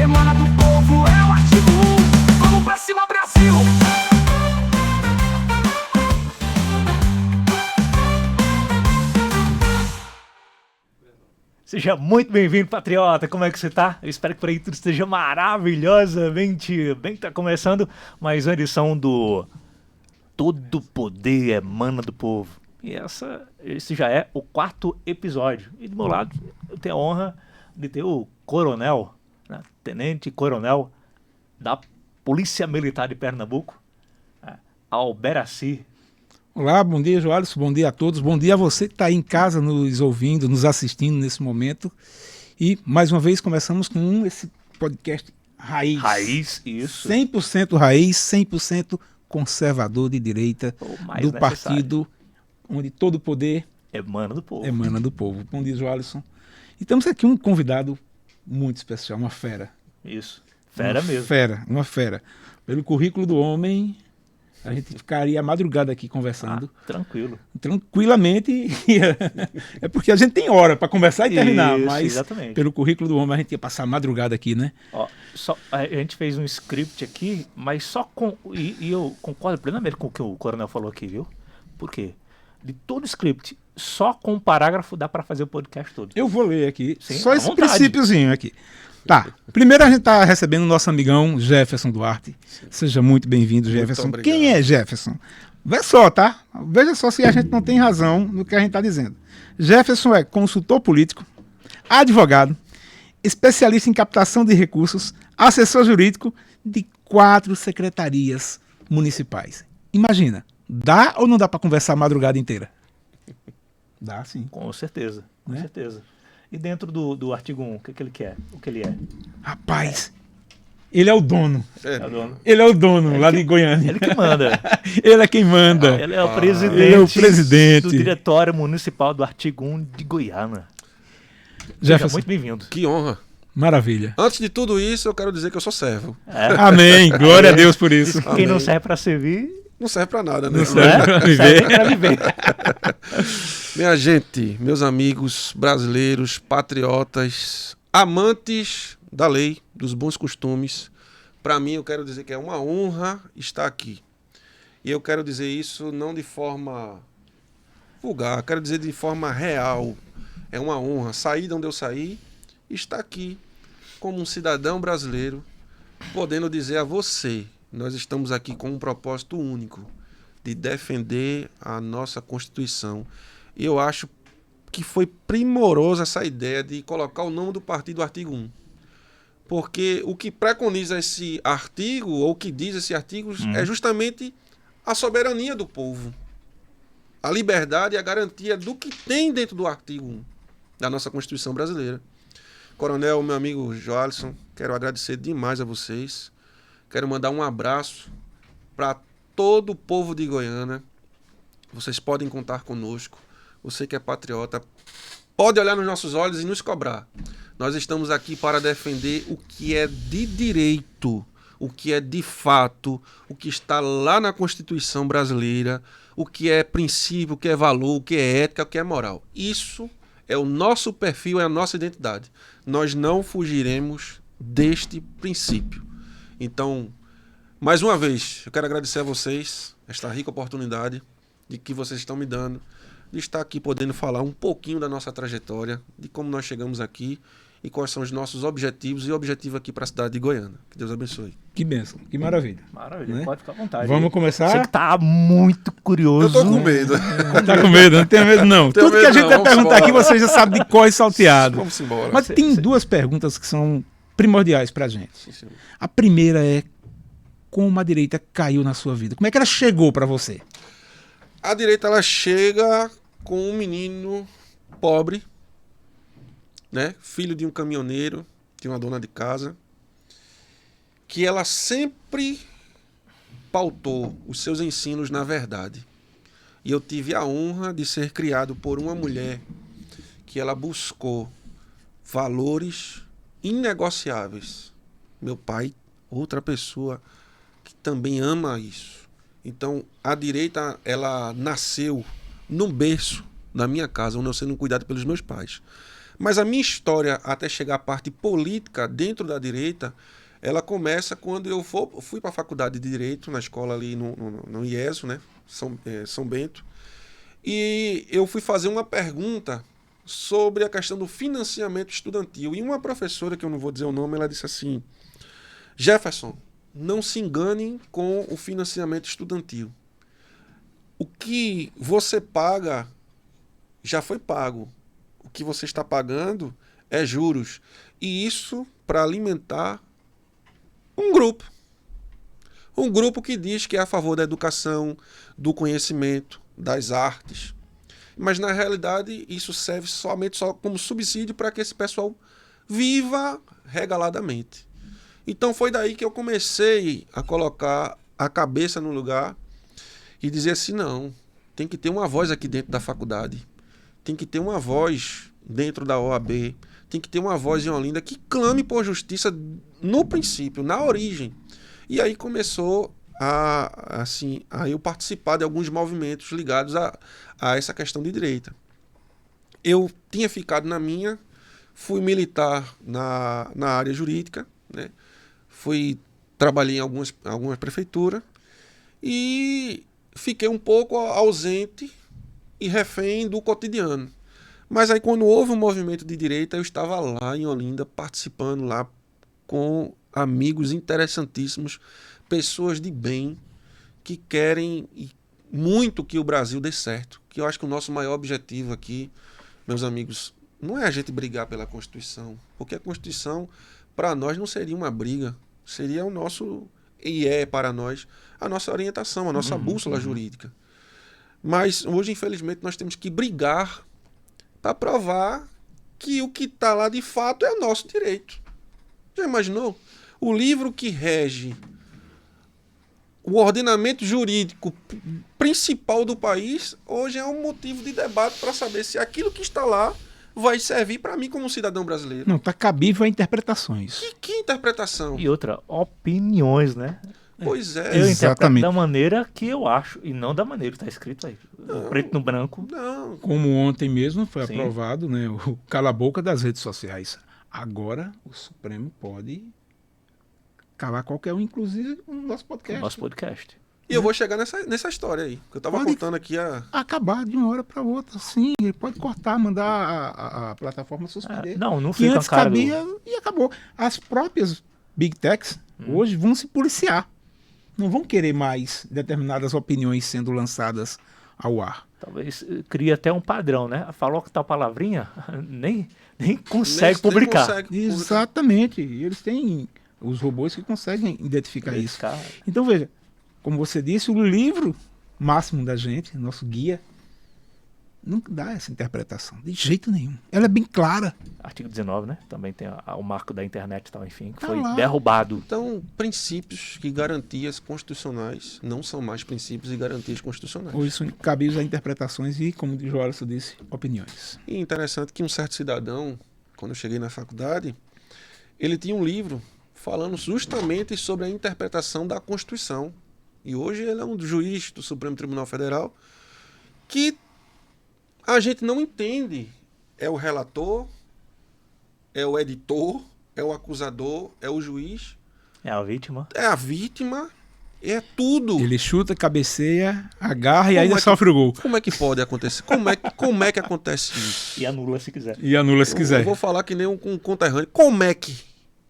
Emana do povo, é o Artigo 1. Vamos pra cima, Brasil! Seja muito bem-vindo, patriota. Como é que você tá? Eu espero que por aí tudo esteja maravilhosamente bem. Tá começando mais uma edição do Todo Poder Emana do Povo. E esse já é o 4º episódio. E do meu lado, eu tenho a honra de ter o coronel, né, tenente coronel da Polícia Militar de Pernambuco, Alberaci. Olá, bom dia, Joalisson, bom dia a todos, bom dia a você que está aí em casa nos ouvindo, nos assistindo nesse momento. E, mais uma vez, começamos com esse podcast raiz. Raiz, isso. 100% raiz, 100% conservador de direita, do partido onde todo o poder emana do povo. Emana do povo. Bom dia, Joalisson. E temos aqui um convidado muito especial, uma fera. Isso, fera mesmo. Uma fera. Pelo currículo do homem... A gente ficaria a madrugada aqui conversando. Tranquilo. Tranquilamente. É porque a gente tem hora para conversar e terminar. Isso, mas exatamente. Pelo currículo do homem a gente ia passar a madrugada aqui, né? Ó, a gente fez um script aqui, mas só com... E eu concordo plenamente com o que o coronel falou aqui, viu? Por quê? De todo o script, só com um parágrafo dá para fazer o podcast todo. Eu vou ler aqui. Sim, só à esse vontade. princípiozinho aqui. Tá. Primeiro a gente está recebendo o nosso amigão Jefferson Duarte. Seja muito bem-vindo, Jefferson. Muito obrigado. Quem é Jefferson? Vê só, tá? Veja só se a gente não tem razão no que a gente está dizendo. Jefferson é consultor político, advogado, especialista em captação de recursos, assessor jurídico de 4 secretarias municipais. Imagina, dá ou não dá para conversar a madrugada inteira? Dá, sim. Com certeza, com Né? certeza. E dentro do artigo 1, o que ele quer? O que ele é? Rapaz, ele é o dono. É o dono. Ele é o dono lá de Goiânia. Ele que manda. Ele é quem manda. Ele é o presidente, Ele é o presidente. do Diretório Municipal do artigo 1 de Goiânia. Seja Jefferson, muito bem-vindo. Que honra. maravilha. Antes de tudo isso, eu quero dizer que eu sou servo. Amém. Glória a Deus por isso. Quem não Amém. serve para servir, Não serve pra nada, né? Não serve pra viver. serve para viver. Minha gente, meus amigos brasileiros, patriotas, amantes da lei, dos bons costumes, pra mim eu quero dizer que é uma honra estar aqui. E eu quero dizer isso não de forma vulgar, quero dizer de forma real. É uma honra sair de onde eu saí e estar aqui como um cidadão brasileiro, podendo dizer a você, nós estamos aqui com um propósito único, de defender a nossa Constituição. E eu acho que foi primorosa essa ideia de colocar o nome do partido no artigo 1. Porque o que preconiza esse artigo, ou o que diz esse artigo, é justamente a soberania do povo. A liberdade e a garantia do que tem dentro do artigo 1 da nossa Constituição brasileira. Coronel, meu amigo Joalisson, quero agradecer demais a vocês. Quero mandar um abraço para todo o povo de Goiânia. Vocês podem contar conosco. Você que é patriota, pode olhar nos nossos olhos e nos cobrar. Nós estamos aqui para defender o que é de direito, o que é de fato, o que está lá na Constituição brasileira, o que é princípio, o que é valor, o que é ética, o que é moral. Isso é o nosso perfil, é a nossa identidade. Nós não fugiremos deste princípio. Então, mais uma vez, eu quero agradecer a vocês esta rica oportunidade de que vocês estão me dando de estar aqui podendo falar um pouquinho da nossa trajetória, de como nós chegamos aqui e quais são os nossos objetivos e objetivo aqui para a cidade de Goiânia. Que Deus abençoe. Que bênção, que maravilha. Maravilha, Né? pode ficar à vontade. Vamos começar? Você que tá muito curioso. Eu tô com medo. Tá com medo? Não tem medo, não. Tenho Tudo que a medo gente não, vai vamos perguntar aqui, embora. você já sabe de cor e salteado. Vamos embora. Mas tem duas perguntas que são primordiais pra gente. Sim, senhor. A primeira é: como a direita caiu na sua vida? Como é que ela chegou pra você? A direita, ela chega com um menino pobre, né? Filho de um caminhoneiro, de uma dona de casa, que ela sempre pautou os seus ensinos na verdade. E eu tive a honra de ser criado por uma mulher que ela buscou valores inegociáveis. Meu pai, outra pessoa que também ama isso. Então, a direita, ela nasceu no berço da minha casa, onde eu sendo cuidado pelos meus pais. Mas a minha história até chegar à parte política dentro da direita, ela começa quando eu fui para a faculdade de Direito, na escola ali no IESO, né? São Bento. E eu fui fazer uma pergunta sobre a questão do financiamento estudantil. E uma professora, que eu não vou dizer o nome, ela disse assim: Jefferson, não se enganem com o financiamento estudantil. O que você paga já foi pago. O que você está pagando é juros. E isso para alimentar um grupo. Um grupo que diz que é a favor da educação, do conhecimento, das artes. Mas, na realidade, isso serve somente como subsídio para que esse pessoal viva regaladamente. Então, foi daí que eu comecei a colocar a cabeça no lugar e dizer assim, não, tem que ter uma voz aqui dentro da faculdade. Tem que ter uma voz dentro da OAB. Tem que ter uma voz em Olinda que clame por justiça no princípio, na origem. E aí começou a eu participar de alguns movimentos ligados a essa questão de direita. Eu tinha ficado na minha, fui militar na área jurídica, né? Trabalhei em algumas prefeituras e fiquei um pouco ausente e refém do cotidiano. Mas aí quando houve um movimento de direita, eu estava lá em Olinda, participando lá com amigos interessantíssimos, pessoas de bem, que querem muito que o Brasil dê certo. Que eu acho que o nosso maior objetivo aqui, meus amigos, não é a gente brigar pela Constituição, porque a Constituição, para nós, não seria uma briga, seria o nosso, e é para nós, a nossa orientação, a nossa bússola jurídica. Mas hoje, infelizmente, nós temos que brigar para provar que o que está lá de fato é nosso direito. Já imaginou? O livro que rege o ordenamento jurídico principal do país hoje é um motivo de debate para saber se aquilo que está lá vai servir para mim como cidadão brasileiro. Não, está cabível a interpretações. Que interpretação? E outra, opiniões, né? Pois é. Eu interpreto Exatamente. da maneira que eu acho, e não da maneira que está escrito aí. Preto no branco. Não. Como ontem mesmo foi Sim. aprovado, né, o cala-boca das redes sociais. Agora o Supremo pode calar qualquer um, inclusive no nosso podcast. Nosso podcast. E eu vou chegar nessa história aí. Que eu estava Pode- contando aqui Acabar de uma hora para outra, sim. Ele pode cortar, mandar a plataforma suspender. Não que fica antes cara cabia e acabou. As próprias Big Techs hoje vão se policiar. Não vão querer mais determinadas opiniões sendo lançadas ao ar. Talvez crie até um padrão, né? Falou que tal palavrinha, nem consegue publicar. Exatamente. E eles têm os robôs que conseguem identificar isso. Cara, Então, veja, como você disse, o livro máximo da gente, nosso guia, não dá essa interpretação, de jeito nenhum. Ela é bem clara. artigo 19, né? Também tem o marco da internet e tal, enfim, que Tá foi lá. derrubado. Então, princípios e garantias constitucionais não são mais princípios e garantias constitucionais. Hoje são cabíveis a interpretações e, como o Joelson disse, opiniões. E interessante que um certo cidadão, quando eu cheguei na faculdade, ele tinha um livro falando justamente sobre a interpretação da Constituição. E hoje ele é um juiz do Supremo Tribunal Federal que a gente não entende. É o relator, é o editor, é o acusador, é o juiz, É a vítima. é a vítima, é tudo. Ele chuta, cabeceia, agarra e Como ainda é que- sofre o gol. Como é que pode acontecer? Como é que acontece isso? E anula se quiser. E anula se Eu quiser. vou falar que nem um conterrâneo. Como é que?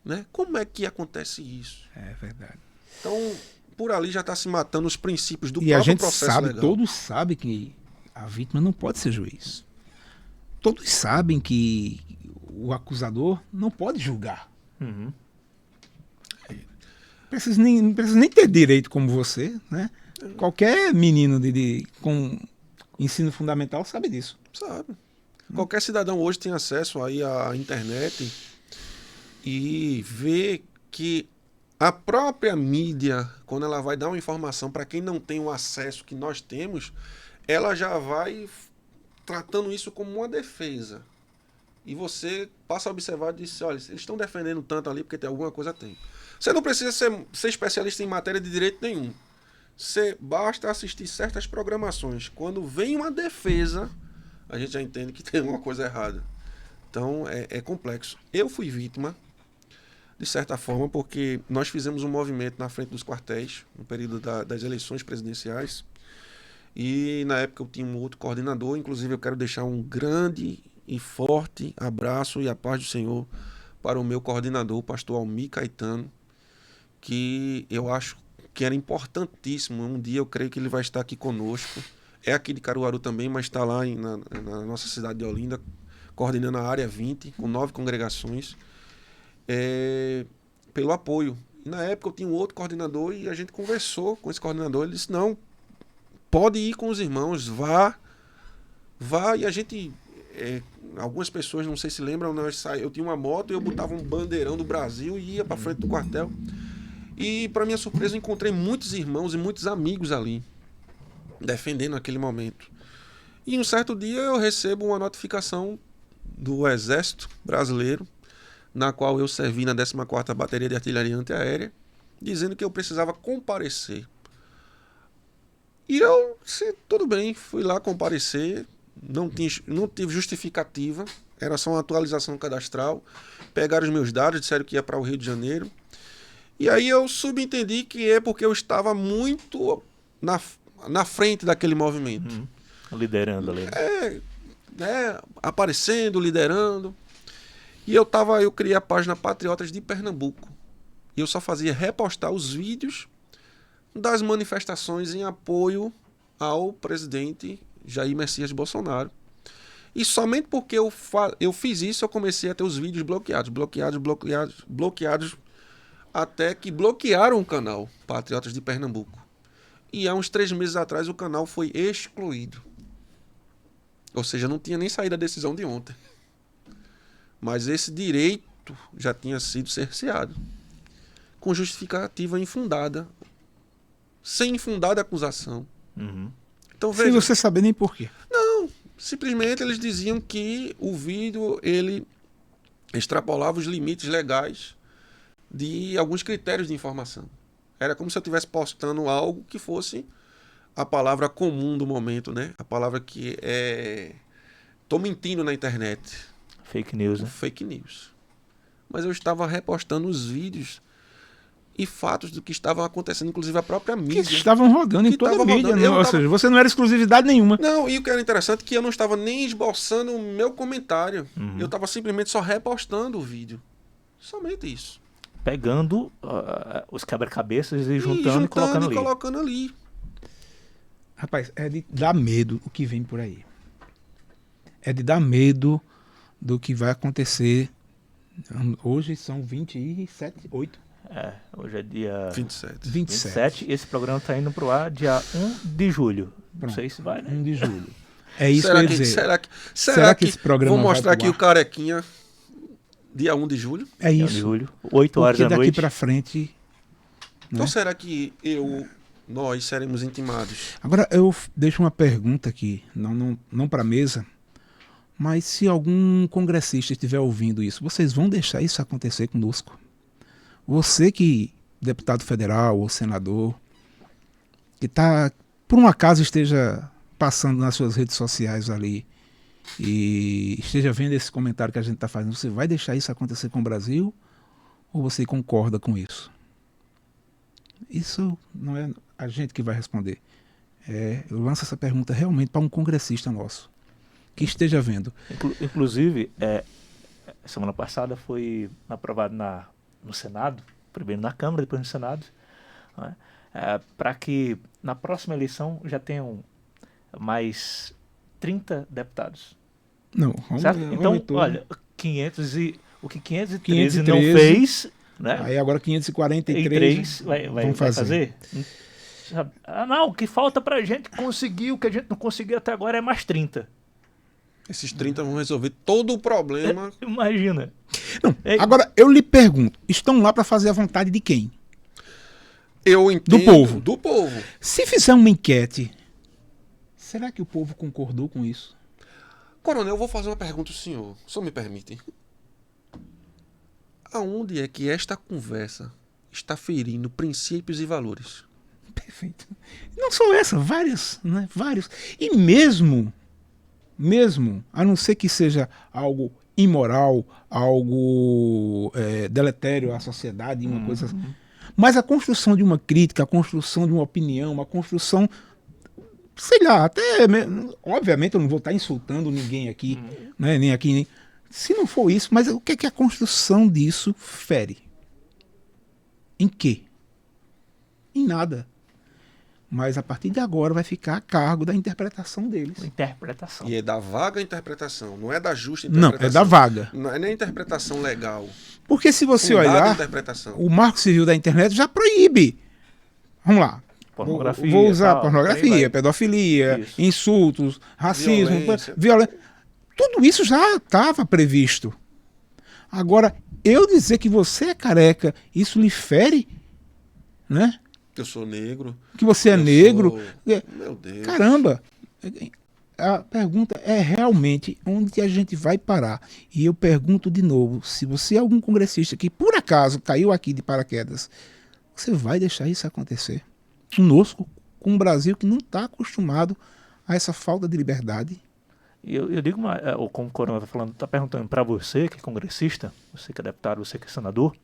Né? Como é que acontece isso? É verdade. Então, por ali já está se matando os princípios do E a próprio gente processo sabe, legal. todos sabem que a vítima não pode ser juiz. Todos sabem que o acusador não pode julgar. Uhum. Não precisa nem ter direito como você, né? Qualquer menino com ensino fundamental sabe disso. Sabe? Qualquer cidadão hoje tem acesso aí à internet e vê que a própria mídia, quando ela vai dar uma informação para quem não tem o acesso que nós temos, ela já vai tratando isso como uma defesa. E você passa a observar e diz, olha, eles estão defendendo tanto ali porque tem alguma coisa tem. Você não precisa ser especialista em matéria de direito nenhum. Você basta assistir certas programações. Quando vem uma defesa, a gente já entende que tem alguma coisa errada. Então é complexo. Eu fui vítima, de certa forma, porque nós fizemos um movimento na frente dos quartéis, no período das eleições presidenciais, e na época eu tinha um outro coordenador. Inclusive eu quero deixar um grande e forte abraço e a paz do Senhor para o meu coordenador, o pastor Almir Caetano, que eu acho que era importantíssimo. Um dia eu creio que ele vai estar aqui conosco. É aqui de Caruaru também, mas está lá na nossa cidade de Olinda, coordenando a área 20, com 9 congregações, pelo apoio. E na época eu tinha um outro coordenador e a gente conversou com esse coordenador. Ele disse, não, pode ir com os irmãos, vá. E a gente, algumas pessoas não sei se lembram, eu tinha uma moto e eu botava um bandeirão do Brasil e ia para frente do quartel. E para minha surpresa eu encontrei muitos irmãos e muitos amigos ali, defendendo naquele momento. E um certo dia eu recebo uma notificação do Exército Brasileiro, na qual eu servi na 14ª Bateria de Artilharia Antiaérea, dizendo que eu precisava comparecer. E eu disse, tudo bem, fui lá comparecer, não tive justificativa, era só uma atualização cadastral, pegaram os meus dados, disseram que ia para o Rio de Janeiro, e aí eu subentendi que é porque eu estava muito na frente daquele movimento. Liderando ali. Aparecendo, liderando. E eu criei a página Patriotas de Pernambuco. E eu só fazia repostar os vídeos das manifestações em apoio ao presidente Jair Messias Bolsonaro. E somente porque eu fiz isso, eu comecei a ter os vídeos bloqueados, até que bloquearam o canal Patriotas de Pernambuco. E há uns 3 meses atrás o canal foi excluído. Ou seja, não tinha nem saído a decisão de ontem. Mas esse direito já tinha sido cerceado. Com justificativa infundada. Sem infundada acusação. Então, veja, sem você saber nem por quê. Não, simplesmente eles diziam que o vídeo ele extrapolava os limites legais de alguns critérios de informação. Era como se eu estivesse postando algo que fosse a palavra comum do momento, né? A palavra que é... Tô mentindo na internet. Fake news, né? Fake news. Mas eu estava repostando os vídeos e fatos do que estavam acontecendo, inclusive a própria mídia. Que estavam rodando em toda a mídia, né? Ou seja, você não era exclusividade nenhuma. Não, e o que era interessante é que eu não estava nem esboçando o meu comentário. Eu estava simplesmente só repostando o vídeo. Somente isso. Pegando os quebra-cabeças e juntando e colocando ali. Rapaz, é de dar medo o que vem por aí. É de dar medo do que vai acontecer. Hoje são 8. Hoje é dia 27. Esse programa está indo pro ar dia 1 de julho. Não sei se vai, né? 1 de julho. É isso que eu ia dizer. Será que esse programa vou mostrar vai aqui o carequinha dia 1 de julho? É dia isso. 1 de julho, 8 horas da Porque noite. daqui pra frente... Então né? será que nós seremos intimados? Agora eu deixo uma pergunta aqui, não para a mesa, mas se algum congressista estiver ouvindo isso, vocês vão deixar isso acontecer conosco? Você que, deputado federal ou senador, que por um acaso esteja passando nas suas redes sociais ali e esteja vendo esse comentário que a gente está fazendo, você vai deixar isso acontecer com o Brasil ou você concorda com isso? Isso não é a gente que vai responder. Eu lanço essa pergunta realmente para um congressista nosso, que esteja vendo. Inclusive, semana passada foi aprovado no Senado, primeiro na Câmara, depois no Senado, né, para que na próxima eleição já tenham mais 30 deputados. Não, então, olha, o que 513 não fez, né? Aí agora 543 vão fazer. Não, o que falta pra gente conseguir, o que a gente não conseguiu até agora é mais 30. Esses 30 vão resolver todo o problema. Imagina. Não, agora eu lhe pergunto, estão lá para fazer a vontade de quem? Eu entendo. Do povo. Do povo. Se fizer uma enquete, será que o povo concordou com isso? Coronel, eu vou fazer uma pergunta ao senhor. O senhor me permite? Aonde é que esta conversa está ferindo princípios e valores? Perfeito. Não só essa, várias, né? Vários. E mesmo, a não ser que seja algo imoral, algo deletério à sociedade, uma coisa assim. Mas a construção de uma crítica, a construção de uma opinião, a construção, sei lá, obviamente eu não vou estar insultando ninguém aqui, né, nem aqui, nem, se não for isso, mas o que é que a construção disso fere? Em quê? Em nada. Mas a partir de agora vai ficar a cargo da interpretação deles. Interpretação. E é da vaga interpretação, não é da justa Não, interpretação. é da vaga. Não é nem interpretação legal. Porque se você Fundada olhar, interpretação. o Marco Civil da internet já proíbe. Vamos lá. Pornografia, Vou usar tal, pornografia, aí vai. pedofilia, Isso. insultos, racismo, Violência. violência. Tudo isso já estava previsto. Agora, eu dizer que você é careca, isso lhe fere, né? Eu sou negro. Que você é eu negro. sou- Meu Deus. Caramba! A pergunta é realmente onde a gente vai parar. E eu pergunto de novo, se você é algum congressista que por acaso caiu aqui de paraquedas, você vai deixar isso acontecer? Conosco, com um Brasil que não está acostumado a essa falta de liberdade. E eu digo, como o Coronel está perguntando para você que é congressista, você que é deputado, você que é senador,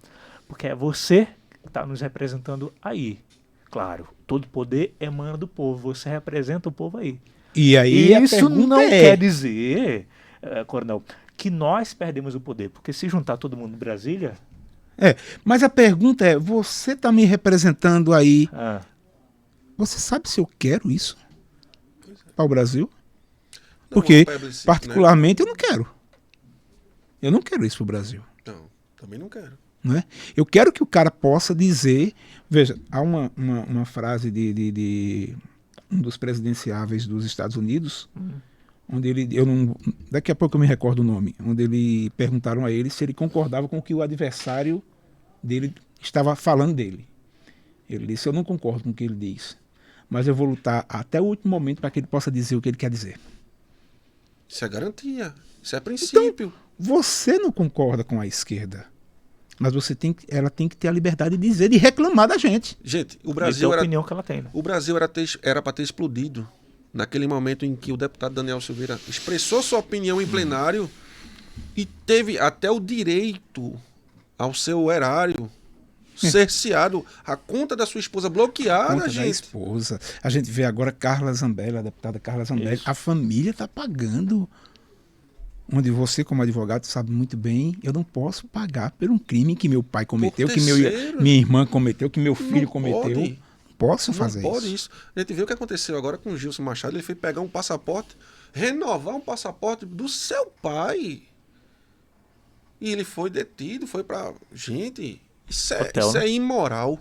porque é você que está nos representando aí. Claro, todo poder emana do povo, você representa o povo aí. E aí E a isso pergunta não é, quer dizer, Coronel, que nós perdemos o poder, porque se juntar todo mundo em Brasília, mas a pergunta é, você está me representando aí, ah, você sabe se eu quero isso para o Brasil? Não, Porque, uma plebiscito, particularmente, eu não quero. Eu não quero isso para o Brasil. Né? Não, também não quero. Não é? Eu quero que o cara possa dizer... Veja, há uma frase de um dos presidenciáveis dos Estados Unidos, onde ele... daqui a pouco eu me recordo o nome. Onde perguntaram a ele se ele concordava com o que o adversário dele estava falando dele. Ele disse, eu não concordo com o que ele diz, mas eu vou lutar até o último momento para que ele possa dizer o que ele quer dizer. Isso é garantia. Isso é princípio. Você não concorda com a esquerda, mas ela tem que ter a liberdade de dizer, de reclamar da gente. Gente, o essa é Brasil a era opinião que ela tem, né? O Brasil era para ter explodido naquele momento em que o deputado Daniel Silveira expressou sua opinião em plenário e teve até o direito ao seu erário cerceado, a conta da sua esposa bloqueada, Conta da gente. esposa. A gente vê agora Carla Zambelli, a deputada Carla Zambelli. Isso. A família está pagando. Onde você, como advogado, sabe muito bem, eu não posso pagar por um crime que meu pai cometeu, que terceiro. minha irmã cometeu, que meu filho Não cometeu. pode. Não posso Não fazer pode isso. isso. A gente vê o que aconteceu agora com o Gilson Machado. Ele foi pegar um passaporte, renovar um passaporte do seu pai. E ele foi detido, foi pra... Gente, isso Hotel, né? é imoral.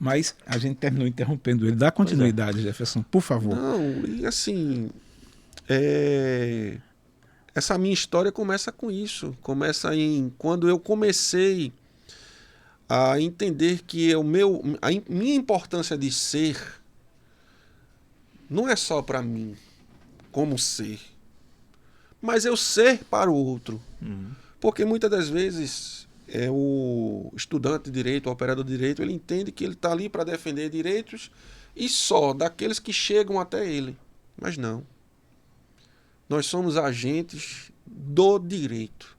Mas a gente terminou interrompendo ele. Dá continuidade, Jefferson, por favor. Não, e assim... Essa minha história começa com isso. Começa quando eu comecei a entender que minha importância de ser não é só para mim, como ser, mas eu ser para o outro. Porque muitas das vezes o estudante de direito, o operador de direito, ele entende que ele está ali para defender direitos e só daqueles que chegam até ele. Mas não. Nós somos agentes do direito.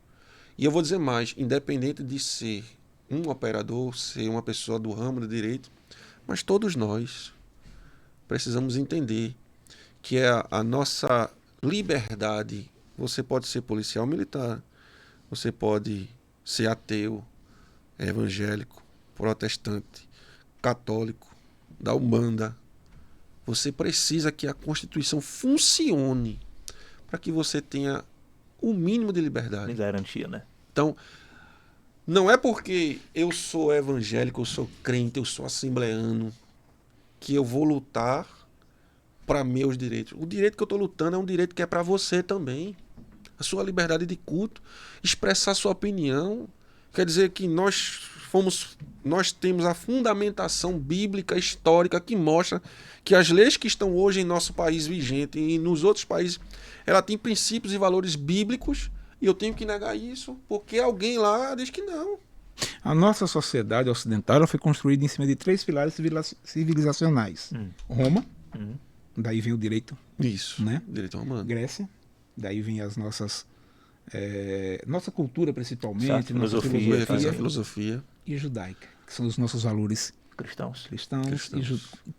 E eu vou dizer mais, independente de ser um operador, ser uma pessoa do ramo do direito, mas todos nós precisamos entender que a nossa liberdade. Você pode ser policial militar, você pode ser ateu, evangélico, protestante, católico, da Umbanda. Você precisa que a Constituição funcione para que você tenha o mínimo de liberdade. Me garantia, né? Então, não é porque eu sou evangélico, eu sou crente, eu sou assembleano, que eu vou lutar para meus direitos. O direito que eu estou lutando é um direito que é para você também. A sua liberdade de culto, expressar sua opinião. Quer dizer que nós temos a fundamentação bíblica, histórica, que mostra que as leis que estão hoje em nosso país vigente e nos outros países, ela tem princípios e valores bíblicos, e eu tenho que negar isso, porque alguém lá diz que não. A nossa sociedade ocidental ela foi construída em cima de 3 pilares civilizacionais. Roma, daí vem o direito, Isso, né? direito romano. Grécia, daí vem as nossas nossa cultura principalmente, Certo, nossa filosofia, filosofia filosofia. e judaica, que são os nossos valores Cristãos. cristãos.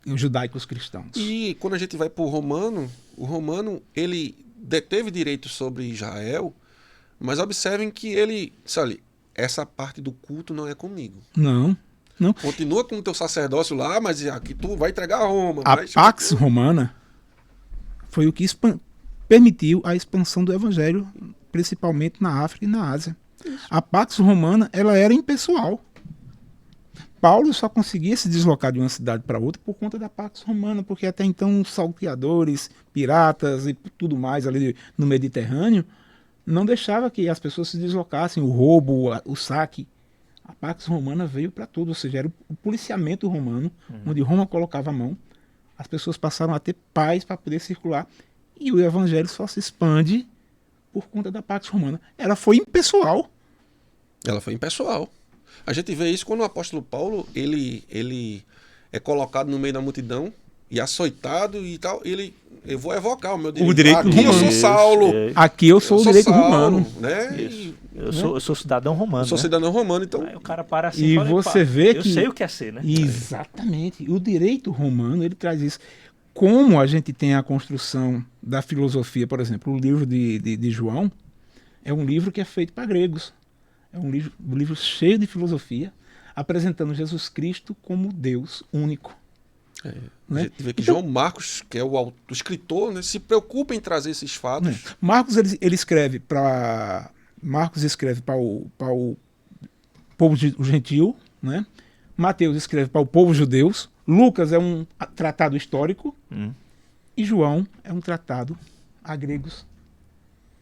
E judaicos cristãos. E quando a gente vai para o Romano, ele deteve direito sobre Israel, mas observem que ele, sabe, essa parte do culto não é comigo. Não. Continua com o teu sacerdócio lá, mas aqui tu vai entregar a Roma. A mas... Pax Romana foi o que permitiu a expansão do evangelho, principalmente na África e na Ásia. A Pax Romana, ela era impessoal. Paulo só conseguia se deslocar de uma cidade para outra por conta da Pax Romana, porque até então os salteadores, piratas e tudo mais ali no Mediterrâneo não deixava que as pessoas se deslocassem, o roubo, o saque. A Pax Romana veio para tudo, ou seja, era o policiamento romano, onde Roma colocava a mão, as pessoas passaram a ter paz para poder circular, e o evangelho só se expande por conta da Pax Romana. Ela foi impessoal. Ela foi impessoal. A gente vê isso quando o apóstolo Paulo, ele é colocado no meio da multidão e açoitado e tal, eu vou evocar o meu direito. O direito Aqui romano. eu sou Saulo. Aqui eu sou o direito Saulo, romano. né? Isso. Eu sou cidadão romano. Eu sou né? cidadão romano, então... Aí o cara para assim E fala, você "Pá, vê eu que- sei o que é ser, né? Exatamente. O direito romano, ele traz isso. Como a gente tem a construção da filosofia, por exemplo, o livro de João é um livro que é feito para gregos. É um livro cheio de filosofia, apresentando Jesus Cristo como Deus único. A Né? gente vê que Então- João Marcos, que é o escritor, né, se preocupa em trazer esses fatos. Marcos ele escreve para o povo gentil, né? Mateus escreve para o povo judeu, Lucas é um tratado histórico e João é um tratado a gregos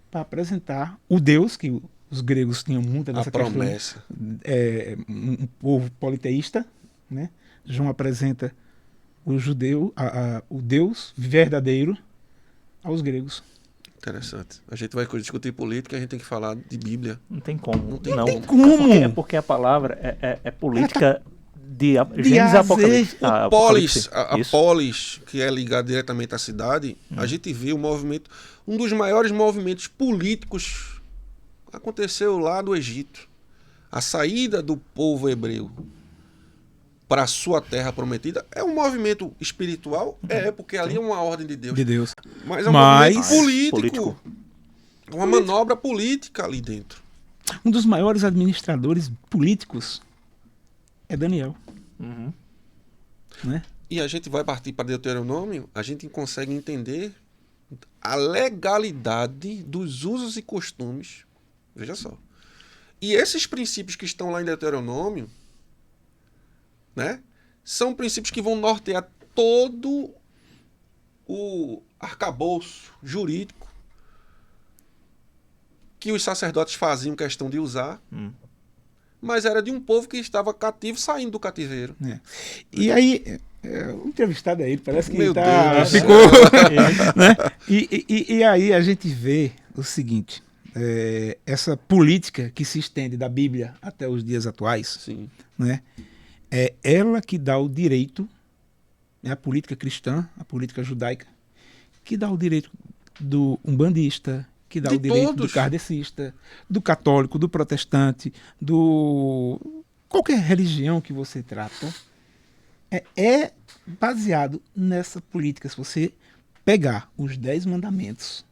para apresentar o Deus que os gregos tinham muita A dessa questão, promessa. um povo politeísta, né? João apresenta o judeu, o Deus verdadeiro aos gregos. Interessante. A gente vai discutir política, a gente tem que falar de Bíblia. Não tem como. Não tem como. É porque a palavra é política de Gênesis A e Z. Apocalipse. O Polis, a Isso. Polis, que é ligado diretamente à cidade, a gente vê o movimento, um dos maiores movimentos políticos aconteceu lá no Egito. A saída do povo hebreu para a sua terra prometida é um movimento espiritual, porque ali é uma ordem de Deus. De Deus. Mas é um Mas- movimento político. Político. Uma manobra política ali dentro. Um dos maiores administradores políticos é Daniel, Uhum. né? E a gente vai partir para Deuteronômio, a gente consegue entender a legalidade dos usos e costumes. Veja só. E esses princípios que estão lá em Deuteronômio, né, são princípios que vão nortear todo o arcabouço jurídico que os sacerdotes faziam questão de usar, mas era de um povo que estava cativo, saindo do cativeiro. E aí, o entrevistado aí, parece que Meu tá, Deus do ficou, céu. né? E aí a gente vê o seguinte, essa política que se estende da Bíblia até os dias atuais, Sim. né? É ela que dá o direito, né, a política cristã, a política judaica, que dá o direito do umbandista, que dá De o direito todos. do kardecista, do católico, do protestante, do qualquer religião que você trata, é baseado nessa política. Se você pegar os 10 mandamentos,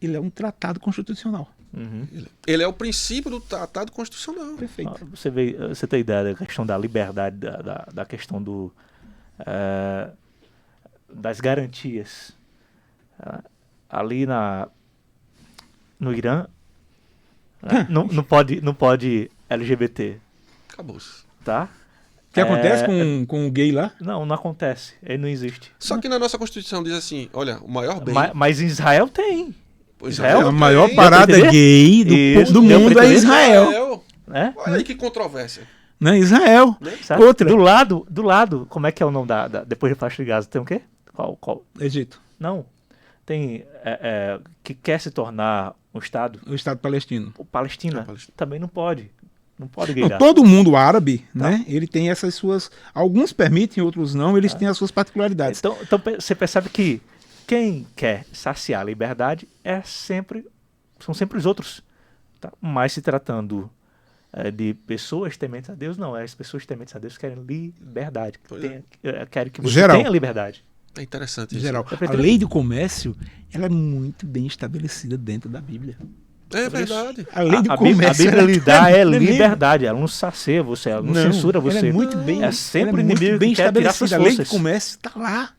ele é um tratado constitucional. Uhum. Ele é o princípio do tratado constitucional. Perfeito. Você tem ideia da questão da liberdade, da questão das garantias. Ali no Irã, não pode LGBT, Acabou-se. tá? O que acontece com o gay lá? Não acontece. Ele não existe. Só que na nossa Constituição diz assim, olha, o maior bem... Mas em Israel tem. Pois Israel A maior tem. parada Deu pra entender? gay do, Isso, do deu pra mundo é entender? Israel. Né? Olha aí que controvérsia. Né? Israel. Sabe? Outra. Do lado, como é que é o nome depois de faixa de Gaza? Tem o quê? Qual? Egito. Não. Tem que quer se tornar um Estado. O Estado palestino. O Palestina A Palestina. também não pode. Não pode Não, guiar. todo mundo árabe, né? Ele tem essas suas. Alguns permitem, outros não. Eles têm as suas particularidades. Então você percebe que quem quer saciar a liberdade são sempre os outros. Tá? Mas se tratando de pessoas tementes a Deus, não. As pessoas tementes a Deus querem liberdade. Querem que você Geral. tenha liberdade. É interessante Em isso. geral. É A pra- lei do comércio, ela é muito bem estabelecida dentro da Bíblia. É verdade. A lei do A Bíblia comércio... lhe dá ela liberdade. Ela não sacia você, ela não censura você. Ela é muito bem, É sempre ela o é muito inimigo bem que quer tirar suas estabelecida. A lei do forças. comércio está lá,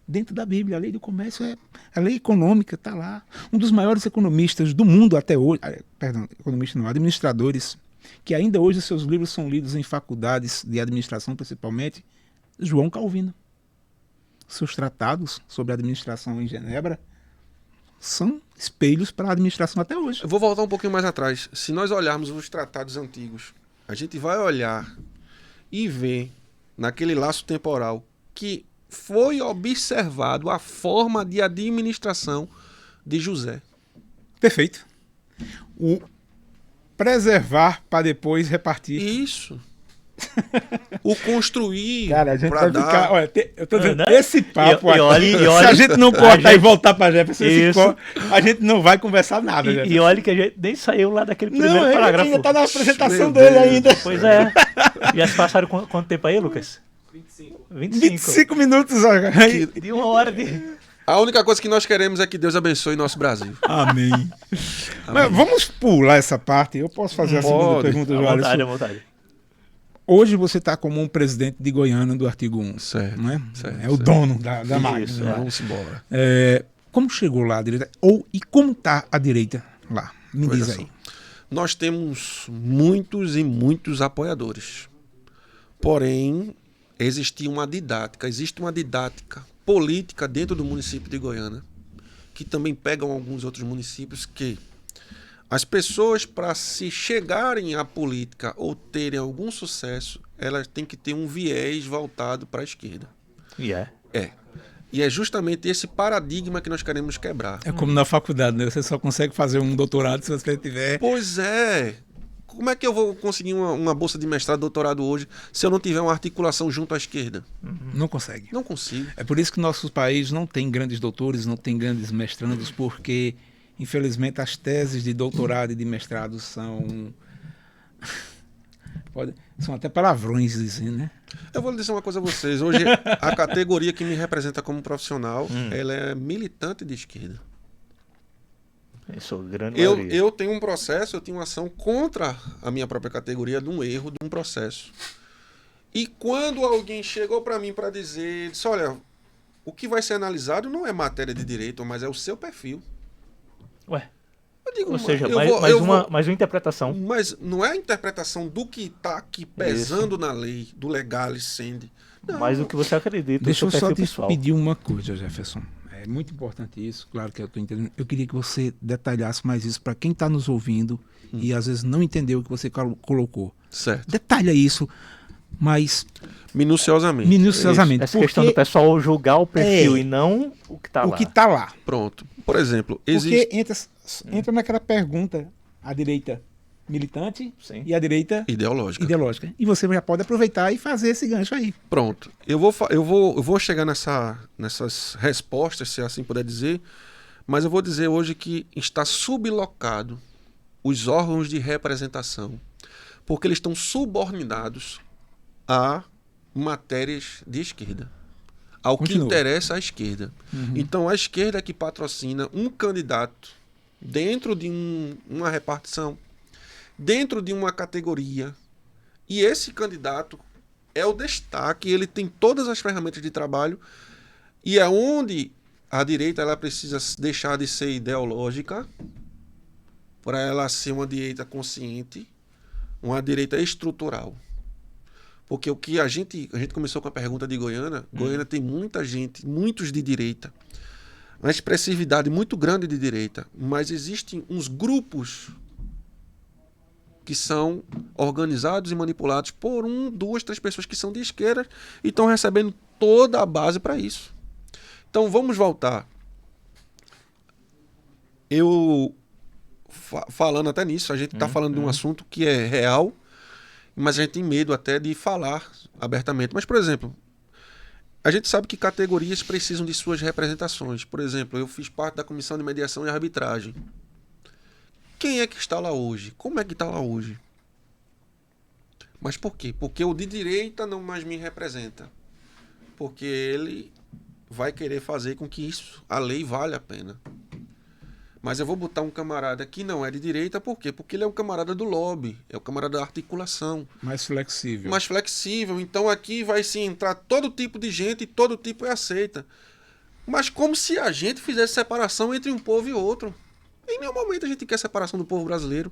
dentro da Bíblia. A lei do comércio é... A lei econômica está lá. Um dos maiores economistas do mundo até hoje... Perdão, economistas não, administradores, que ainda hoje seus livros são lidos em faculdades de administração, principalmente, João Calvino. Seus tratados sobre administração em Genebra são espelhos para a administração até hoje. Eu vou voltar um pouquinho mais atrás. Se nós olharmos os tratados antigos, a gente vai olhar e ver naquele laço temporal que foi observado a forma de administração de José. Perfeito. O preservar para depois repartir. Isso. O construir Cara, a gente pra vai dar... ficar. Olha, eu tô dizendo, Né? esse papo E olhe- aqui, e olhe- se a gente não cortar a e gente- voltar para Jefferson, Isso. a gente não vai conversar nada. Jefferson. E olha que a gente nem saiu lá daquele primeiro Não, ele parágrafo. ainda tá na apresentação Meu dele Deus. ainda. Pois é. Já se passaram quanto tempo aí, Lucas? 25. 25 minutos, olha. De 1 hora de... A única coisa que nós queremos é que Deus abençoe nosso Brasil. Amém. Mas vamos pular essa parte. Eu posso fazer a segunda Pode. pergunta, À João vontade, à Alisson? vontade. Hoje você está como um presidente de Goiânia do artigo 1. Certo, Não é? certo, É o certo. dono da Isso, máquina. Vamos embora. Como chegou lá a direita? E como está a direita lá? Me diz Olha aí. só. Nós temos muitos e muitos apoiadores. Porém, existe uma didática política dentro do município de Goiânia, que também pegam alguns outros municípios, que as pessoas, para se chegarem à política ou terem algum sucesso, elas têm que ter um viés voltado para a esquerda. E é. E é justamente esse paradigma que nós queremos quebrar. É como na faculdade, né? Você só consegue fazer um doutorado se você tiver. Pois é. Como é que eu vou conseguir uma bolsa de mestrado, doutorado hoje, se eu não tiver uma articulação junto à esquerda? Não consegue. Não consigo. É por isso que nosso país não tem grandes doutores, não tem grandes mestrandos, porque, infelizmente, as teses de doutorado e de mestrado são. São até palavrões, dizendo, né? Eu vou dizer uma coisa a vocês. Hoje, a categoria que me representa como profissional, ela é militante de esquerda. Eu sou grande maioria. Eu tenho um processo, eu tenho uma ação contra a minha própria categoria de um erro, de um processo. E quando alguém chegou para mim para dizer, disse, olha, o que vai ser analisado não é matéria de direito, mas é o seu perfil. Ué, Eu digo, ou seja, eu mais, vou- mais eu uma, vou- mais uma interpretação. Mas não é a interpretação do que está aqui pesando na lei, do legale sende. Não. Mais do que você acredita. Deixa o eu seu só perfil te pessoal. pedir uma coisa, Jefferson. É muito importante isso, claro que eu estou entendendo. Eu queria que você detalhasse mais isso para quem está nos ouvindo e às vezes não entendeu o que você colocou. Certo. Detalha isso mais Minuciosamente. minuciosamente. Essa questão do pessoal julgar o perfil É. e não o que tá o lá. que está lá. Pronto. Por exemplo, existe... Porque entra naquela pergunta, a direita militante Sim. e a direita Ideológica. ideológica. E você já pode aproveitar e fazer esse gancho aí. Pronto. Eu vou chegar nessas respostas, se assim puder dizer, mas eu vou dizer hoje que está sublocado os órgãos de representação, porque eles estão subordinados a matérias de esquerda, ao que Continua. interessa à esquerda. Então, a esquerda é que patrocina um candidato dentro de uma repartição, dentro de uma categoria, e esse candidato é o destaque, ele tem todas as ferramentas de trabalho, e é onde a direita ela precisa deixar de ser ideológica para ela ser uma direita consciente, uma direita estrutural. Porque o que a gente começou com a pergunta de Goiânia, Goiânia tem muita gente, muitos de direita, uma expressividade muito grande de direita, mas existem uns grupos que são organizados e manipulados por 1, 2, 3 pessoas que são de esquerda e estão recebendo toda a base para isso. Então vamos voltar. Eu falando até nisso, a gente está falando de um assunto que é real, mas a gente tem medo até de falar abertamente. Mas, por exemplo, a gente sabe que categorias precisam de suas representações. Por exemplo, eu fiz parte da Comissão de Mediação e Arbitragem. Quem é que está lá hoje? Como é que está lá hoje? Mas por quê? Porque o de direita não mais me representa. Porque ele vai querer fazer com que isso, a lei vale a pena. Mas eu vou botar um camarada que não é de direita, por quê? Porque ele é um camarada do lobby, é um camarada da articulação. Mais flexível. Mais flexível. Então aqui vai se entrar todo tipo de gente e todo tipo é aceita. Mas como se a gente fizesse separação entre um povo e outro. Em nenhum momento a gente quer separação do povo brasileiro.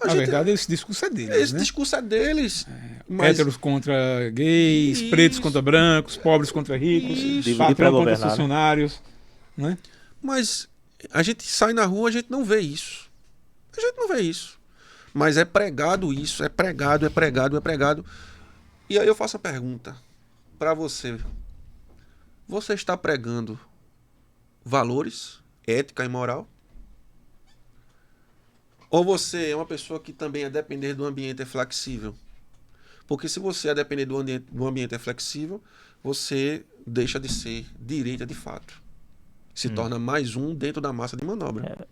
Na verdade, esse discurso é deles, esse né? discurso é deles. Mas Héteros contra gays, Isso. pretos contra brancos, pobres contra ricos, Dividir pra patrão contra governar, né? funcionários, né? Mas a gente sai na rua, a gente não vê isso. A gente não vê isso. Mas é pregado isso, é pregado, é pregado, é pregado. E aí eu faço a pergunta para você. Você está pregando valores, ética e moral? Ou você é uma pessoa que também a depender do ambiente é flexível? Porque se você a depender do ambiente é flexível, você deixa de ser direita de fato. Se torna mais um dentro da massa de manobra.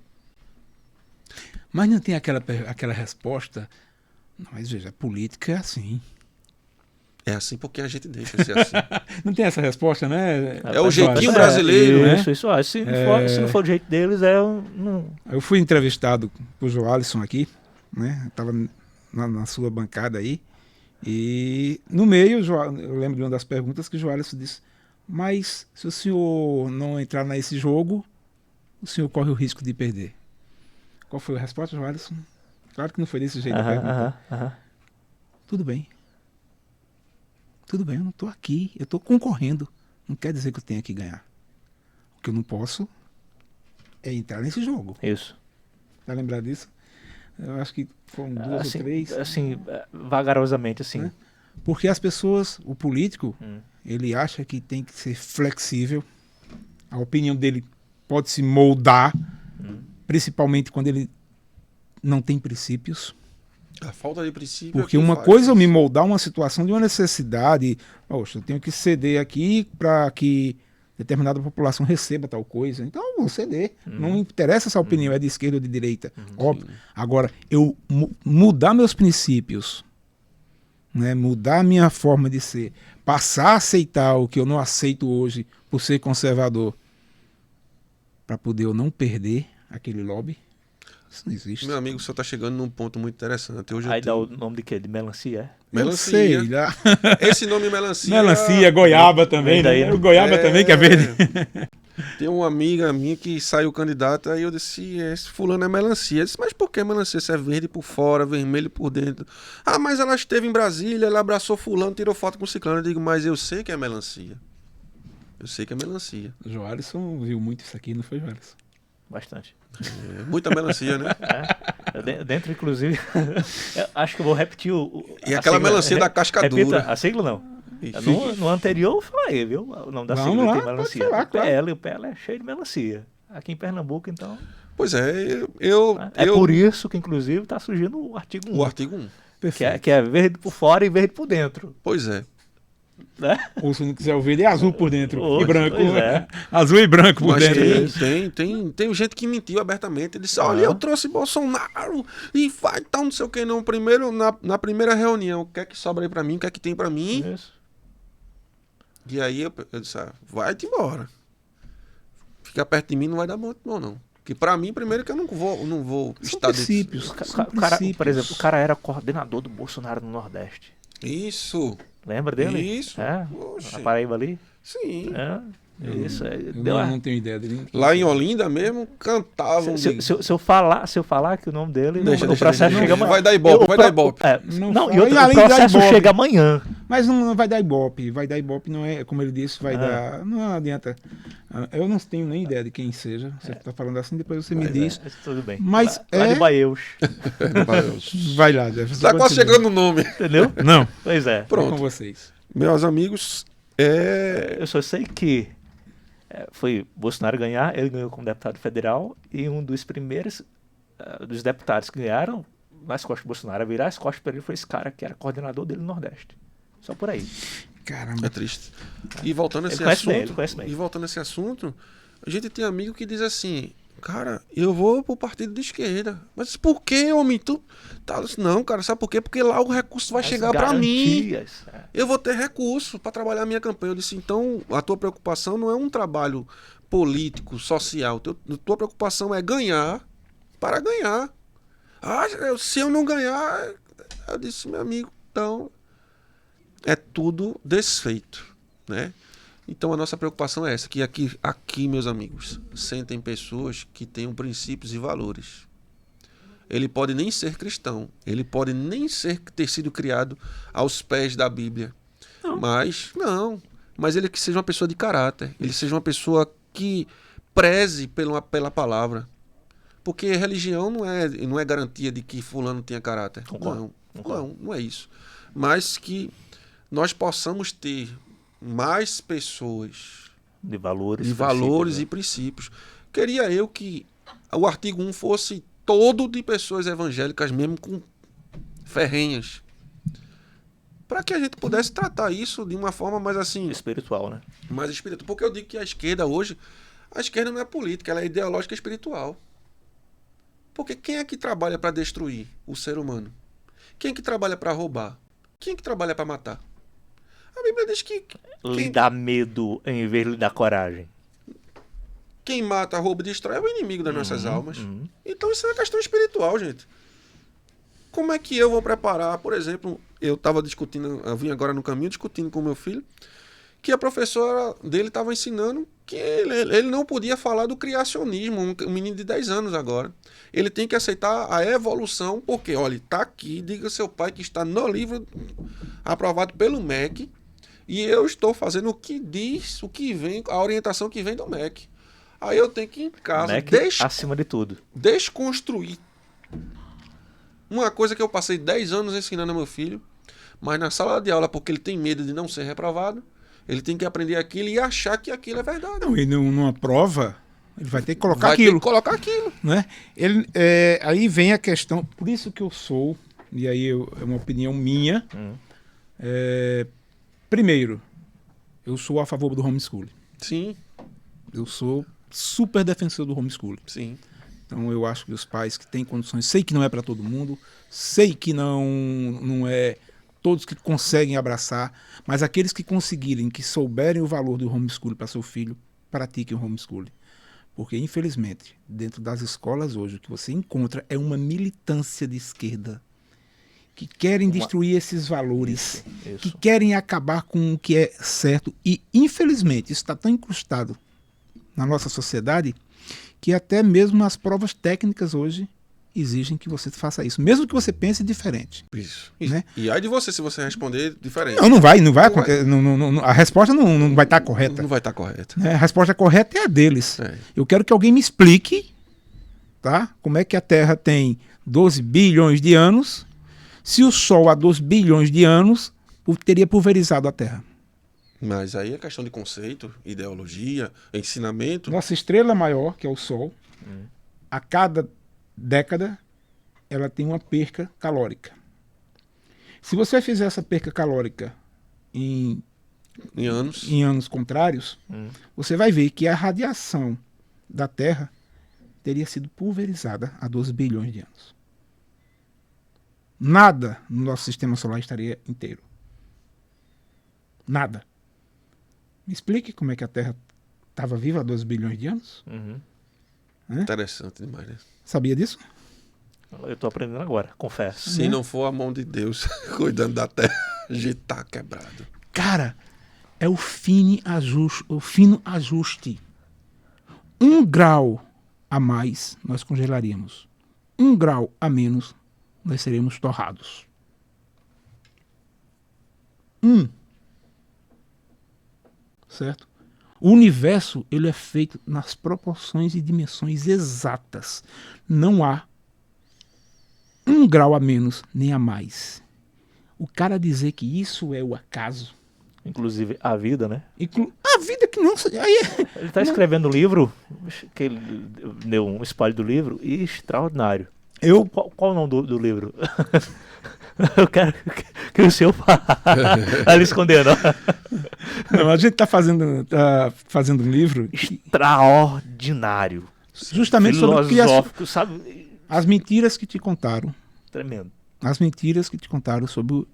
Mas não tem aquela resposta. Não, mas veja, a política é assim. É assim porque a gente deixa ser assim. Não tem essa resposta, né? É o jeitinho brasileiro, né? Isso. Se não for do jeito deles, não. Eu fui entrevistado por Joalisson aqui, né? Estava na sua bancada aí. E no meio, eu lembro de uma das perguntas que o Joalisson disse: mas se o senhor não entrar nesse jogo, o senhor corre o risco de perder. Qual foi a resposta, Joalisson? Claro que não foi desse jeito. Tudo bem. Tudo bem, eu não estou aqui, eu estou concorrendo. Não quer dizer que eu tenha que ganhar. O que eu não posso é entrar nesse jogo. Isso. Tá lembrado disso? Eu acho que foram duas Assim, ou três. assim, vagarosamente, assim. Né? Porque as pessoas, o político, ele acha que tem que ser flexível. A opinião dele pode se moldar, principalmente quando ele não tem princípios. A falta de princípio. Porque é que uma faz coisa é eu me isso. moldar uma situação de uma necessidade. Poxa, eu tenho que ceder aqui para que determinada população receba tal coisa. Então eu vou ceder. Não interessa se a opinião é de esquerda ou de direita. Óbvio. Agora, eu mudar meus princípios, né, mudar a minha forma de ser, passar a aceitar o que eu não aceito hoje por ser conservador, para poder eu não perder aquele lobby, isso não existe. Meu amigo, o senhor está chegando num ponto muito interessante. Hoje eu Aí dá tenho- o nome de quê? De melancia, é? Melancia. Eu sei, já. Esse nome melancia. Melancia, goiaba também, daí, né? né? O goiaba também que é verde. Tem uma amiga minha que saiu candidata, aí eu disse, esse fulano é melancia. Eu disse, mas por que melancia? Se é verde por fora, vermelho por dentro. Ah, mas ela esteve em Brasília, ela abraçou fulano, tirou foto com ciclano. Eu digo, mas eu sei que é melancia. Eu sei que é melancia. Joalisson viu muito isso aqui, não foi, Joalisson? Bastante. É, muita melancia, né? Dentro, inclusive, eu acho que eu vou repetir E a aquela sigla. melancia da casca Repita, dura. a sigla não. No anterior eu falei, viu? O nome da Vamos sigla lá, tem pode melancia. falar, claro. O PL é cheio de melancia. Aqui em Pernambuco, então. Pois é, eu... Por isso que, inclusive, está surgindo o artigo 1. O artigo 1. Que é verde por fora e verde por dentro. Pois é. Né? Ou se não quiser o verde, é azul por dentro Pois, e branco. pois é. Azul e branco por Mas dentro. tem gente que mentiu abertamente. Ele disse, olha, eu trouxe Bolsonaro e vai tal, não sei o que. Não. Primeiro, na primeira reunião, o que é que sobra aí pra mim? O que é que tem pra mim? Isso. E aí eu disse, vai-te embora. Ficar perto de mim não vai dar muito bom, não. Porque pra mim, primeiro que eu não vou São estar princípios. O São cara, princípios. por exemplo, o cara era coordenador do Bolsonaro no Nordeste. Isso. Lembra dele? Isso. É, Oxe. na Paraíba ali. Sim. É, isso. Eu Deu não tenho ideia dele. Lá em Olinda mesmo, cantavam. Se eu falar que o nome dele, Deixa, o deixa, processo deixa. chega amanhã. Vai dar ibope, vai dar ibope. Não Não, fala. e outro, E o além de dar processo ibope. chega amanhã. Mas não vai dar ibope. Vai dar ibope não é, como ele disse, vai dar. Não adianta. Eu não tenho nem ideia de quem seja. Você está falando assim, depois você me diz. Tudo bem. Mas lá é- de Baiaus, Vai lá, Jefferson. Tá quase continua. chegando o nome. entendeu? Não, Pois é. pronto. Pronto. Com vocês. Meus amigos, Eu só sei que foi Bolsonaro ganhar, ele ganhou como deputado federal e um dos primeiros dos deputados que ganharam nas costas do Bolsonaro, a virar as costas para ele foi esse cara que era coordenador dele no Nordeste. Só por aí. Caramba. é triste. E voltando a Ele esse conhece bem, assunto, ele conhece bem. e voltando a esse assunto, a gente tem amigo que diz assim, Cara, eu vou pro partido de esquerda. Mas por que, homem? Tu tá... Não, cara, sabe por quê? Porque lá o recurso vai As chegar pra mim. garantias, é. Eu vou ter recurso para trabalhar a minha campanha. Eu disse, então, a tua preocupação não é um trabalho político, social. Tua preocupação é ganhar para ganhar. Ah, se eu não ganhar... Eu disse, meu amigo, então... É tudo desfeito, né? Então a nossa preocupação é essa, que aqui, meus amigos, sentem pessoas que tenham princípios e valores. Ele pode nem ser cristão, ele pode nem ter sido criado aos pés da Bíblia. Mas ele que seja uma pessoa de caráter, ele seja uma pessoa que preze pela palavra. Porque religião não é garantia de que fulano tenha caráter. Concordo. Não é isso. Mas que nós possamos ter mais pessoas De valores. de valores princípios, e princípios. Queria eu que o artigo 1 fosse todo de pessoas evangélicas mesmo com ferrenhas. Para que a gente pudesse tratar isso de uma forma mais assim, espiritual, né? mais espiritual. Porque eu digo que a esquerda hoje, a esquerda não é política, ela é ideológica e espiritual. Porque quem é que trabalha para destruir o ser humano? Quem é que trabalha para roubar? Quem é que trabalha para matar? A Bíblia diz que Lhe dá medo em vez de lhe dar coragem. quem mata, rouba e destrói é o inimigo das nossas almas. Então isso é uma questão espiritual, gente. Como é que eu vou preparar, por exemplo, eu estava discutindo, eu vim agora no caminho discutindo com meu filho, que a professora dele estava ensinando que ele não podia falar do criacionismo, um menino de 10 anos agora. Ele tem que aceitar a evolução, porque, olha, está aqui, diga ao seu pai que está no livro aprovado pelo MEC, e eu estou fazendo o que diz, o que vem, a orientação que vem do MEC. Aí eu tenho que ir em casa Mac acima de tudo. desconstruir uma coisa que eu passei 10 anos ensinando ao meu filho, mas na sala de aula, porque ele tem medo de não ser reprovado, ele tem que aprender aquilo e achar que aquilo é verdade. Não, e numa prova, ele vai ter que colocar Vai ter aquilo. que colocar aquilo. Né? Aí vem a questão, por isso que eu sou, e aí é uma opinião minha, primeiro, eu sou a favor do homeschooling. Sim, Eu sou super defensor do homeschooling. sim. Então eu acho que os pais que têm condições, sei que não é para todo mundo, sei que não é todos que conseguem abraçar, mas aqueles que conseguirem, que souberem o valor do homeschooling para seu filho, pratiquem o homeschooling. Porque, infelizmente, dentro das escolas hoje, o que você encontra é uma militância de esquerda que querem destruir esses valores, Isso. que querem acabar com o que é certo. E, infelizmente, isso está tão incrustado na nossa sociedade que até mesmo as provas técnicas hoje exigem que você faça isso, mesmo que você pense diferente. Isso. Né? E aí de você, se você responder diferente. Não vai acontecer. A resposta não vai estar correta. Não vai estar correto. A resposta correta é a deles. É. Eu quero que alguém me explique, tá? Como é que a Terra tem 12 bilhões de anos, se o Sol há 12 bilhões de anos teria pulverizado a Terra. Mas aí é questão de conceito, ideologia, ensinamento. Nossa estrela maior, que é o Sol, a cada década ela tem uma perca calórica. Se você fizer essa perca calórica em anos contrários, você vai ver que a radiação da Terra teria sido pulverizada há 12 bilhões de anos. Nada no nosso sistema solar estaria inteiro. Nada. Me explique como é que a Terra estava viva há 12 bilhões de anos? Interessante demais, né? Sabia disso? Eu tô aprendendo agora, confesso. Se não for a mão de Deus cuidando da terra, a gente tá quebrado. Cara, é o fino ajuste. 1 grau a mais, nós congelaríamos. 1 grau a menos, nós seremos torrados. Certo? O universo, ele é feito nas proporções e dimensões exatas. Não há 1 grau a menos nem a mais. O cara dizer que isso é o acaso. Inclusive a vida, né? A vida que não... Aí Ele tá escrevendo um livro, que ele deu um spoiler do livro, extraordinário. Qual o nome do livro? Eu quero que o senhor fale. Ali escondendo. Não, a gente tá fazendo um livro Extraordinário. Justamente sobre o que Filosófico, sabe? as mentiras que te contaram. Tremendo. As mentiras que te contaram sobre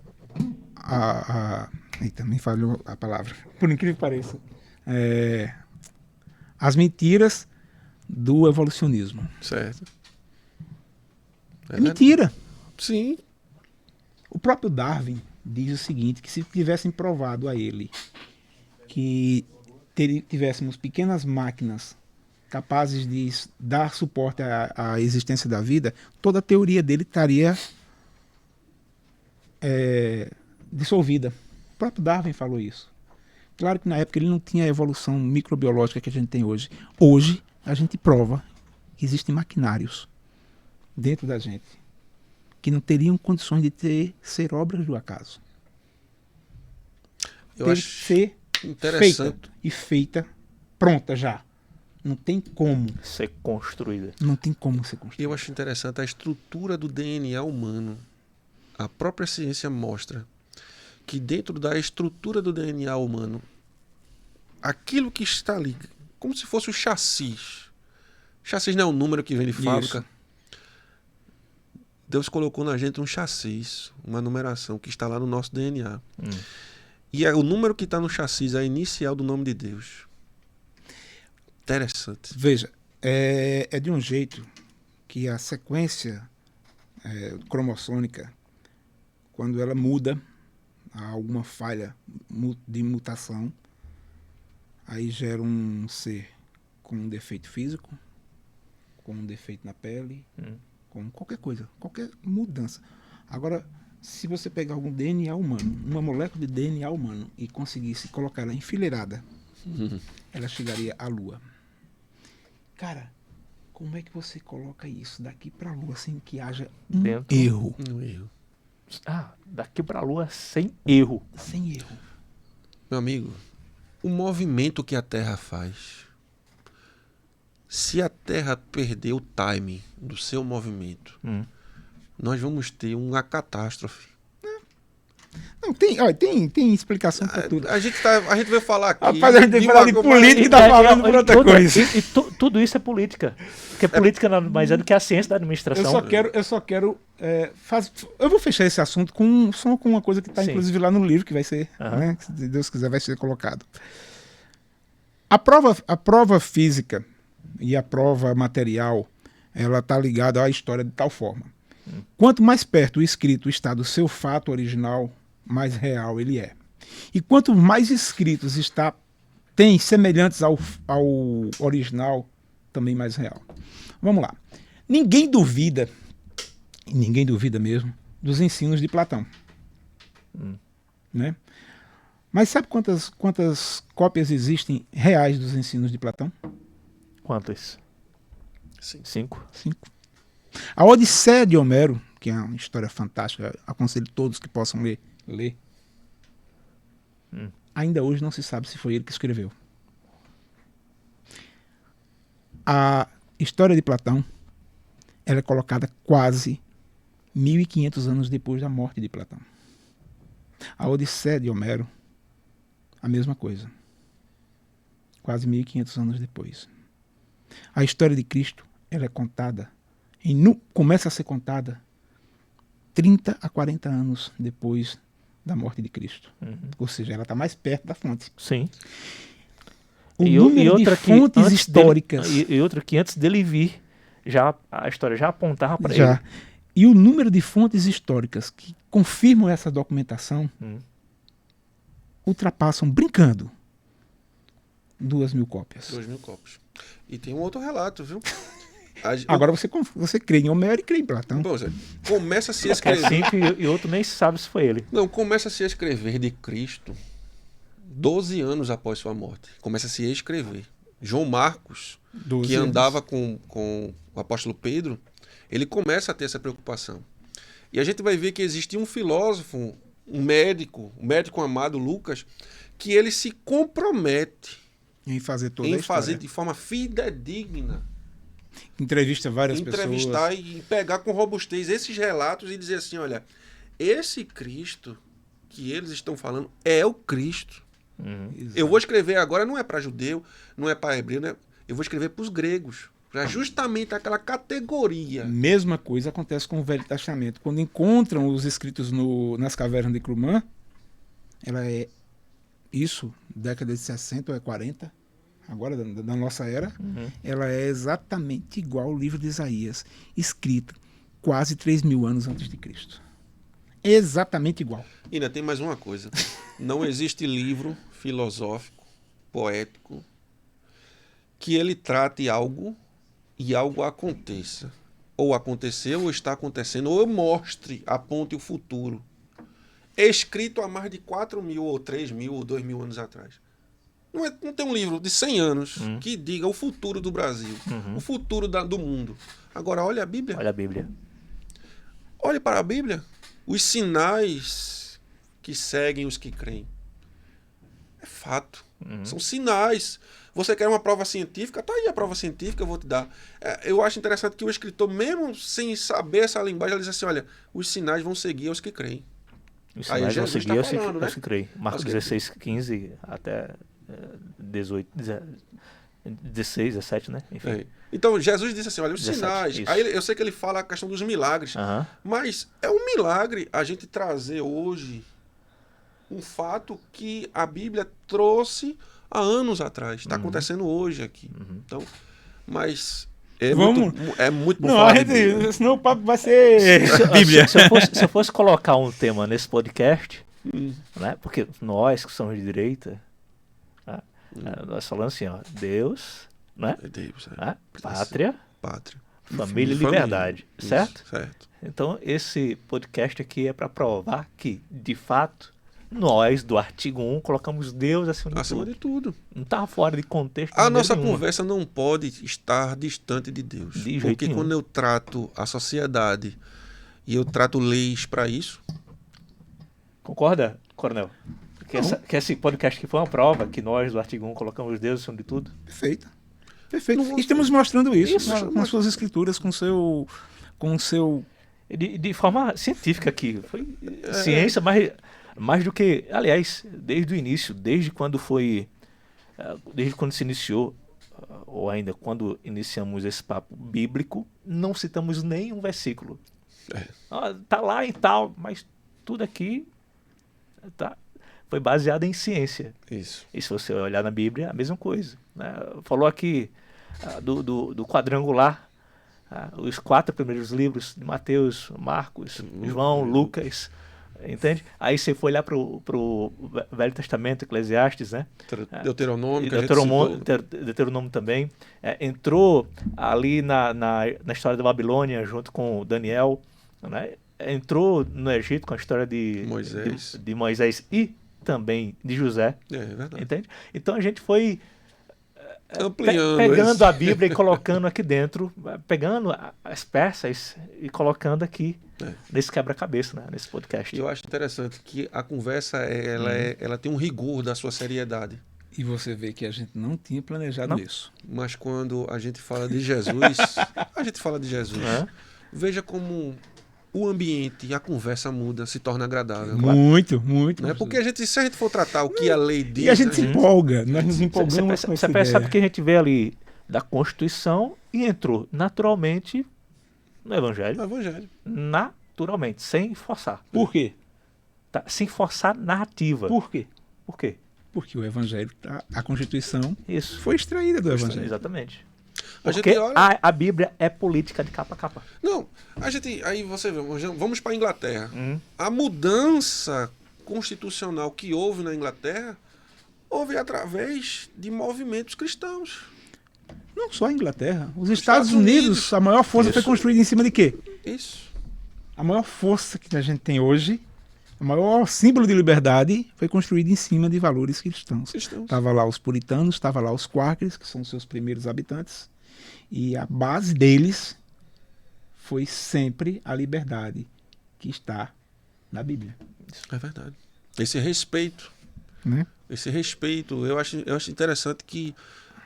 eita, me falhou a palavra. Por incrível que pareça. As mentiras do evolucionismo. Certo. É mentira. Sim. O próprio Darwin diz o seguinte, que se tivessem provado a ele que tivéssemos pequenas máquinas capazes de dar suporte à existência da vida, toda a teoria dele estaria dissolvida. O próprio Darwin falou isso. Claro que na época ele não tinha a evolução microbiológica que a gente tem hoje. Hoje a gente prova que existem maquinários dentro da gente que não teriam condições de ser obras do acaso. Eu Tem acho que ser interessante. feita pronta já. Não tem como. Ser construída. Não tem como ser construída. Eu acho interessante a estrutura do DNA humano. A própria ciência mostra que dentro da estrutura do DNA humano, aquilo que está ali, como se fosse o chassis. Chassis não é um número que vem de fábrica. Isso. Deus colocou na gente um chassis, uma numeração que está lá no nosso DNA. E o número que está no chassis é a inicial do nome de Deus. Interessante. Veja, é de um jeito que a sequência cromossômica, quando ela muda, há alguma falha de mutação, aí gera um ser com um defeito físico, com um defeito na pele, com qualquer coisa, qualquer mudança. Agora, se você pegar algum DNA humano, uma molécula de DNA humano, e conseguisse colocar ela enfileirada, ela chegaria à Lua. Cara, como é que você coloca isso daqui para a Lua sem que haja um Dentro. erro? Um erro. Daqui pra Lua sem erro. Sem erro. Meu amigo, o movimento que a Terra faz, se a Terra perder o time do seu movimento, nós vamos ter uma catástrofe. Não, tem explicação para tudo. A gente veio falar aqui. Rapaz, a gente tem que falar de uma- política e tá falando por outra coisa. Tudo isso é política. Porque política nada mais é do que a ciência da administração. Eu só quero eu vou fechar esse assunto só com uma coisa que está Sim. inclusive lá no livro, que vai ser, Aham. né, se Deus quiser, vai ser colocado. A prova física e a prova material, ela está ligada à história de tal forma. Quanto mais perto o escrito está do seu fato original, mais real ele é. E quanto mais escritos tem semelhantes ao original, também mais real. Vamos lá. Ninguém duvida mesmo, dos ensinos de Platão. Né? Mas sabe quantas cópias existem reais dos ensinos de Platão? Quantas? Sim. 5. 5. A Odisseia de Homero, que é uma história fantástica, aconselho todos que possam ler. Ainda hoje não se sabe se foi ele que escreveu. A história de Platão, ela é colocada quase 1.500 anos depois da morte de Platão. A Odisseia de Homero, a mesma coisa. Quase 1.500 anos depois. A história de Cristo, ela é contada, começa a ser contada 30 a 40 anos depois da morte de Cristo. Ou seja, ela está mais perto da fonte. Sim. O número de fontes históricas... E outra que antes dele vir, a história já apontava para ele. Já. E o número de fontes históricas que confirmam essa documentação ultrapassam, brincando, 2.000 cópias. 2.000 cópias. E tem um outro relato, viu? Agora você crê em Homero e crê em Platão. Bom, Zé, começa a se É escrever. 5 e outro nem sabe se foi ele. Não, começa a se escrever de Cristo 12 anos após sua morte. Começa a se escrever. João Marcos, 12 que anos. andava com o apóstolo Pedro, ele começa a ter essa preocupação. E a gente vai ver que existe um filósofo, um médico amado Lucas, que ele se compromete Em fazer toda a em história. fazer de forma fidedigna, Entrevista várias entrevistar pessoas. e pegar com robustez esses relatos e dizer assim, olha, esse Cristo que eles estão falando é o Cristo. Exato. Eu vou escrever agora, não é para judeu, não é para hebreu, eu vou escrever para os gregos. É justamente aquela categoria. Mesma coisa acontece com o Velho Testamento. Quando encontram os escritos nas cavernas de Qumran, ela é isso, década de 60 ou é 40, agora da nossa era, ela é exatamente igual ao livro de Isaías, escrito quase 3.000 anos antes de Cristo. Exatamente igual. E ainda tem mais uma coisa. Não existe livro filosófico, poético, que ele trate algo e algo aconteça. Ou aconteceu, ou está acontecendo, ou mostre, aponte o futuro. Escrito há mais de 4.000, ou 3.000, ou 2.000 anos atrás. Não tem um livro de 100 anos que diga o futuro do Brasil, o futuro do mundo. Agora, olha a Bíblia. Olha a Bíblia. Olhe para a Bíblia. Os sinais que seguem os que creem. É fato. São sinais. Você quer uma prova científica? Tá aí a prova científica, eu vou te dar. Eu acho interessante que o escritor, mesmo sem saber essa linguagem, ele diz assim, olha, os sinais vão seguir aos que creem. Os Aí sinais vão Jesus seguir tá falando, né? eu creio. Marcos Aos que 16, 15 até 18, 16, 17, né? Enfim. É. Então, Jesus disse assim, olha, os 17, sinais. isso. Aí eu sei que ele fala a questão dos milagres, mas é um milagre a gente trazer hoje um fato que a Bíblia trouxe há anos atrás. Está acontecendo hoje aqui. Então, mas é muito bom Não, falar a de Bíblia. gente, senão o papo vai ser Bíblia. Se eu fosse colocar um tema nesse podcast, né? Porque nós que somos de direita, né? Nós falamos assim, ó, Deus, né? É Deus, Né? Pátria, Pátria. família e Família. liberdade, Isso, certo? certo. Então esse podcast aqui é para provar que, de fato, nós do artigo 1 colocamos Deus acima de Acima tudo. de tudo. Não tá fora de contexto. A de nossa maneira nenhuma. conversa não pode estar distante de Deus. De jeito Porque nenhum. quando eu trato a sociedade e eu trato leis para isso, Concorda, Coronel? Que esse podcast aqui foi uma prova que nós do artigo 1 colocamos Deus acima de tudo. Perfeito. Perfeito. E estamos mostrando isso, Isso. com suas escrituras, com seu De forma científica aqui. Foi ciência, mais do que. Aliás, desde o início, desde quando se iniciou, ou ainda quando iniciamos esse papo bíblico, não citamos nenhum versículo. Tá lá e tal, mas tudo aqui foi baseado em ciência. isso. E se você olhar na Bíblia, a mesma coisa. Né? Falou aqui do quadrangular, os 4 primeiros livros de Mateus, Marcos, João, Lucas, entende? Aí você foi olhar para o Velho Testamento, Eclesiastes, né? Deuteronômio, E que a gente Deuteronômio também. Entrou ali na história da Babilônia, junto com Daniel, né? Entrou no Egito com a história de Moisés. de Moisés e também de José. É verdade. Entende? Então a gente foi Ampliando pegando isso. a Bíblia e colocando aqui dentro, pegando as peças e colocando aqui nesse quebra-cabeça, né? Nesse podcast. E eu acho interessante que a conversa ela tem um rigor da sua seriedade. E você vê que a gente não tinha planejado isso. Mas quando a gente fala de Jesus, veja como o ambiente e a conversa muda, se torna agradável. Muito, muito. Né? Porque se a gente for tratar o que a lei diz, E a gente se empolga, nós nos Você empolgamos com essa percebe ideia. que a gente vê ali da Constituição e entrou naturalmente no Evangelho. é o evangelho. Naturalmente, sem forçar. Por quê? Tá? Sem forçar narrativa. Por quê? Por quê? Porque o Evangelho, a Constituição, Isso. foi extraída do Evangelho. Exatamente. A Porque gente olha- a Bíblia é política de capa a capa. Não, aí você vê, vamos para a Inglaterra. A mudança constitucional que houve na Inglaterra houve através de movimentos cristãos. Não só a Inglaterra. Os Estados Estados Unidos, a maior força foi construída em cima de quê? Isso. A maior força que a gente tem hoje, o maior símbolo de liberdade, foi construído em cima de valores cristãos. Estava lá os puritanos, estava lá os quakers, que são os seus primeiros habitantes, e a base deles foi sempre a liberdade que está na Bíblia. É verdade. Esse respeito, Né? eu acho interessante que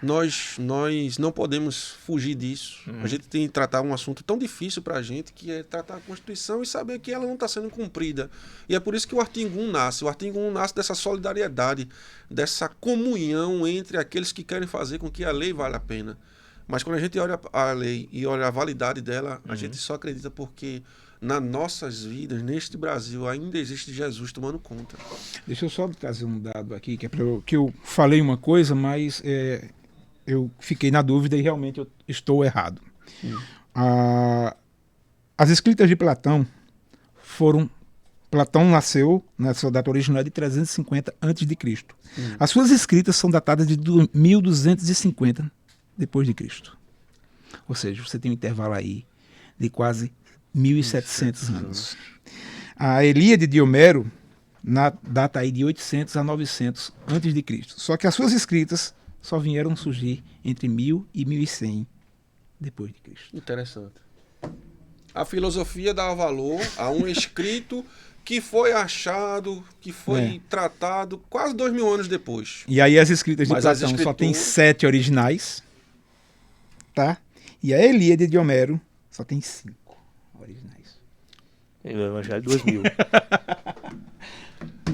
nós não podemos fugir disso. A gente tem que tratar um assunto tão difícil para a gente, que é tratar a Constituição e saber que ela não está sendo cumprida. E é por isso que o artigo 1 nasce. O artigo 1 nasce dessa solidariedade, dessa comunhão entre aqueles que querem fazer com que a lei valha a pena. Mas quando a gente olha a lei e olha a validade dela, a gente só acredita porque nas nossas vidas, neste Brasil, ainda existe Jesus tomando conta. Deixa eu só trazer um dado aqui, que eu falei uma coisa, mas eu fiquei na dúvida e realmente eu estou errado. As escritas de Platão Platão nasceu, na sua data original, de 350 a.C. As suas escritas são datadas de 1250 depois de Cristo. Ou seja, você tem um intervalo aí de quase 1700 anos. A Ilíada de Homero data aí de 800 a 900 antes de Cristo. Só que as suas escritas só vieram surgir entre 1000 e 1100 depois de Cristo. Interessante. A filosofia dá valor a um escrito que foi achado, que foi tratado quase 2000 anos depois. E aí as escritas de Mas as Platão só tem 7 originais, tá? E a Ilíada de Homero só tem 5 originais. E o Evangelho 2000.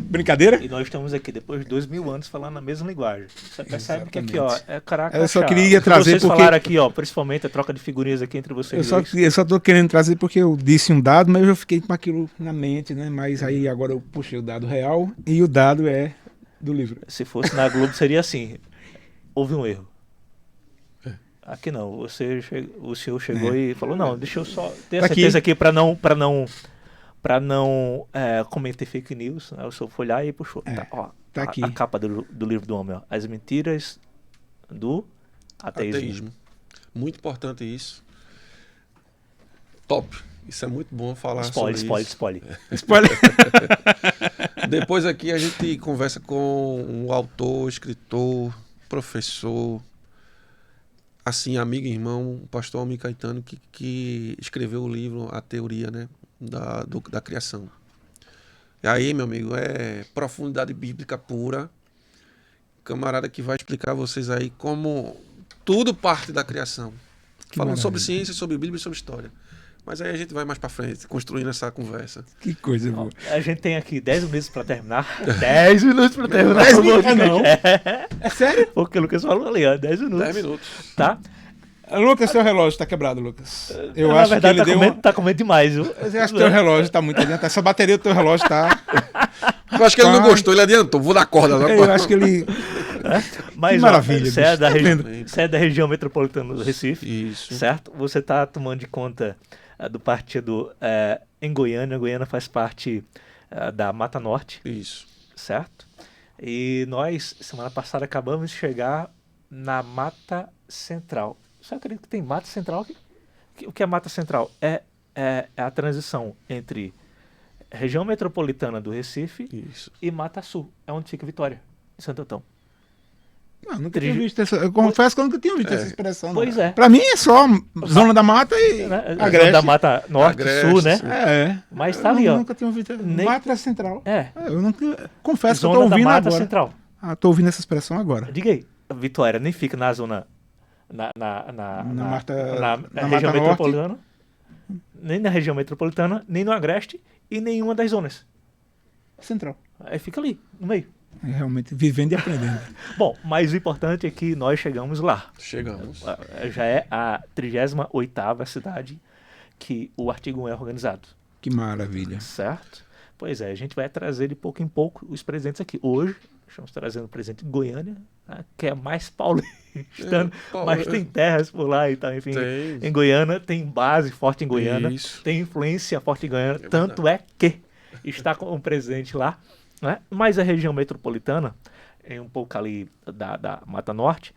Brincadeira? E nós estamos aqui, depois de 2000 anos, falando a mesma linguagem. Você percebe que aqui, ó, é caraca. Eu só queria trazer vocês porque... falaram aqui, ó, principalmente a troca de figurinhas aqui entre vocês dois. Eu só tô querendo trazer porque eu disse um dado, mas eu fiquei com aquilo na mente, né? Mas aí agora eu puxei o dado real e o dado é do livro. Se fosse na Globo, seria assim. Houve um erro. Aqui não. O senhor chegou e falou, não, deixa eu só ter a certeza aqui para não cometer fake news. Né? O senhor foi lá e puxou. Tá aqui. A capa do livro do homem. Ó. As mentiras do ateísmo. Muito importante isso. Top. Isso é muito bom falar sobre isso. Spoiler. Depois aqui a gente conversa com um autor, escritor, professor, assim, amigo e irmão, o pastor Almir Caetano, que escreveu o livro A Teoria, né, da Criação. E aí, meu amigo, é profundidade bíblica pura. Camarada que vai explicar a vocês aí como tudo parte da criação. Falando sobre ciência, sobre Bíblia e sobre história. Mas aí a gente vai mais pra frente, construindo essa conversa. Que coisa boa. A gente tem aqui 10 minutos pra terminar. 10 minutos pra terminar. 10 minutos não. É sério? Porque o Lucas falou ali, ó, 10 minutos. 10 minutos. Tá? Lucas, seu relógio tá quebrado, Lucas. Eu Na acho verdade, que ele tá comendo demais, viu? Eu acho que teu relógio tá muito adiantado. Essa bateria do teu relógio tá... Eu acho que ele não gostou, ele adiantou. Vou dar corda. Eu acho que ele... Mas, que maravilha. Você é da região metropolitana do Recife, Isso. certo? Você tá tomando de conta do partido em Goiânia. Goiânia faz parte da Mata Norte. Isso. Certo? E nós, semana passada, acabamos de chegar na Mata Central. Você acredita que tem Mata Central aqui? O que é Mata Central? É a transição entre região metropolitana do Recife e Mata Sul. É onde fica Vitória, em Santo Antão. Não, nunca tinha visto essa... Eu confesso que eu nunca tinha visto essa expressão. Pois não. é. Pra mim é só Zona da Mata e Agreste. Zona da Mata Norte e Sul, né? Mas tá ali, eu ó. nunca tinha ouvido. Mata Central. Eu nunca... Confesso Zona que eu tô ouvindo da Mata agora. Central. Tô ouvindo essa expressão agora. Diga aí. Vitória nem fica na zona... Na região Mata metropolitana. Nem na região metropolitana, nem no Agreste e nenhuma das zonas. Central. Aí fica ali, no meio. Realmente, vivendo e aprendendo. Bom, mas o importante é que nós chegamos lá. Chegamos. Já é a 38ª cidade que o Artigo 1 é organizado. Que maravilha. Certo? Pois é, a gente vai trazer de pouco em pouco os presentes aqui. Hoje, estamos trazendo um presente de Goiânia, né, que é mais paulistano, mas tem terras por lá e tal, enfim. Em Goiânia, tem base forte em Goiânia, tem influência forte em Goiânia, tanto é que está com um presente lá. Né? Mas a região metropolitana, um pouco ali da Mata Norte,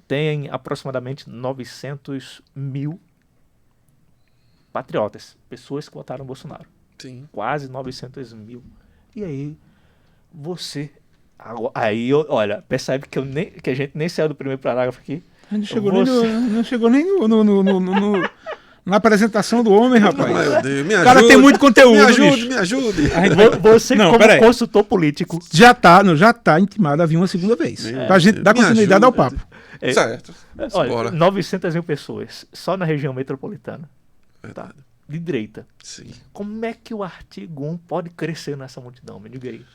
tem aproximadamente 900 mil patriotas, pessoas que votaram no Bolsonaro. Sim. Quase 900 mil. E aí, você... Aí, olha, percebe que a gente nem saiu do primeiro parágrafo aqui. A gente não chegou nem na apresentação do homem, rapaz. Meu Deus, me ajude. O cara tem muito conteúdo, Me ajude. Você, como consultor político... Já tá intimado a vir uma segunda vez. Pra gente dar continuidade ao papo. Certo. Olha, 900 mil pessoas, só na região metropolitana. Tá? De direita. Sim. Como é que o artigo 1 pode crescer nessa multidão? Me diga aí.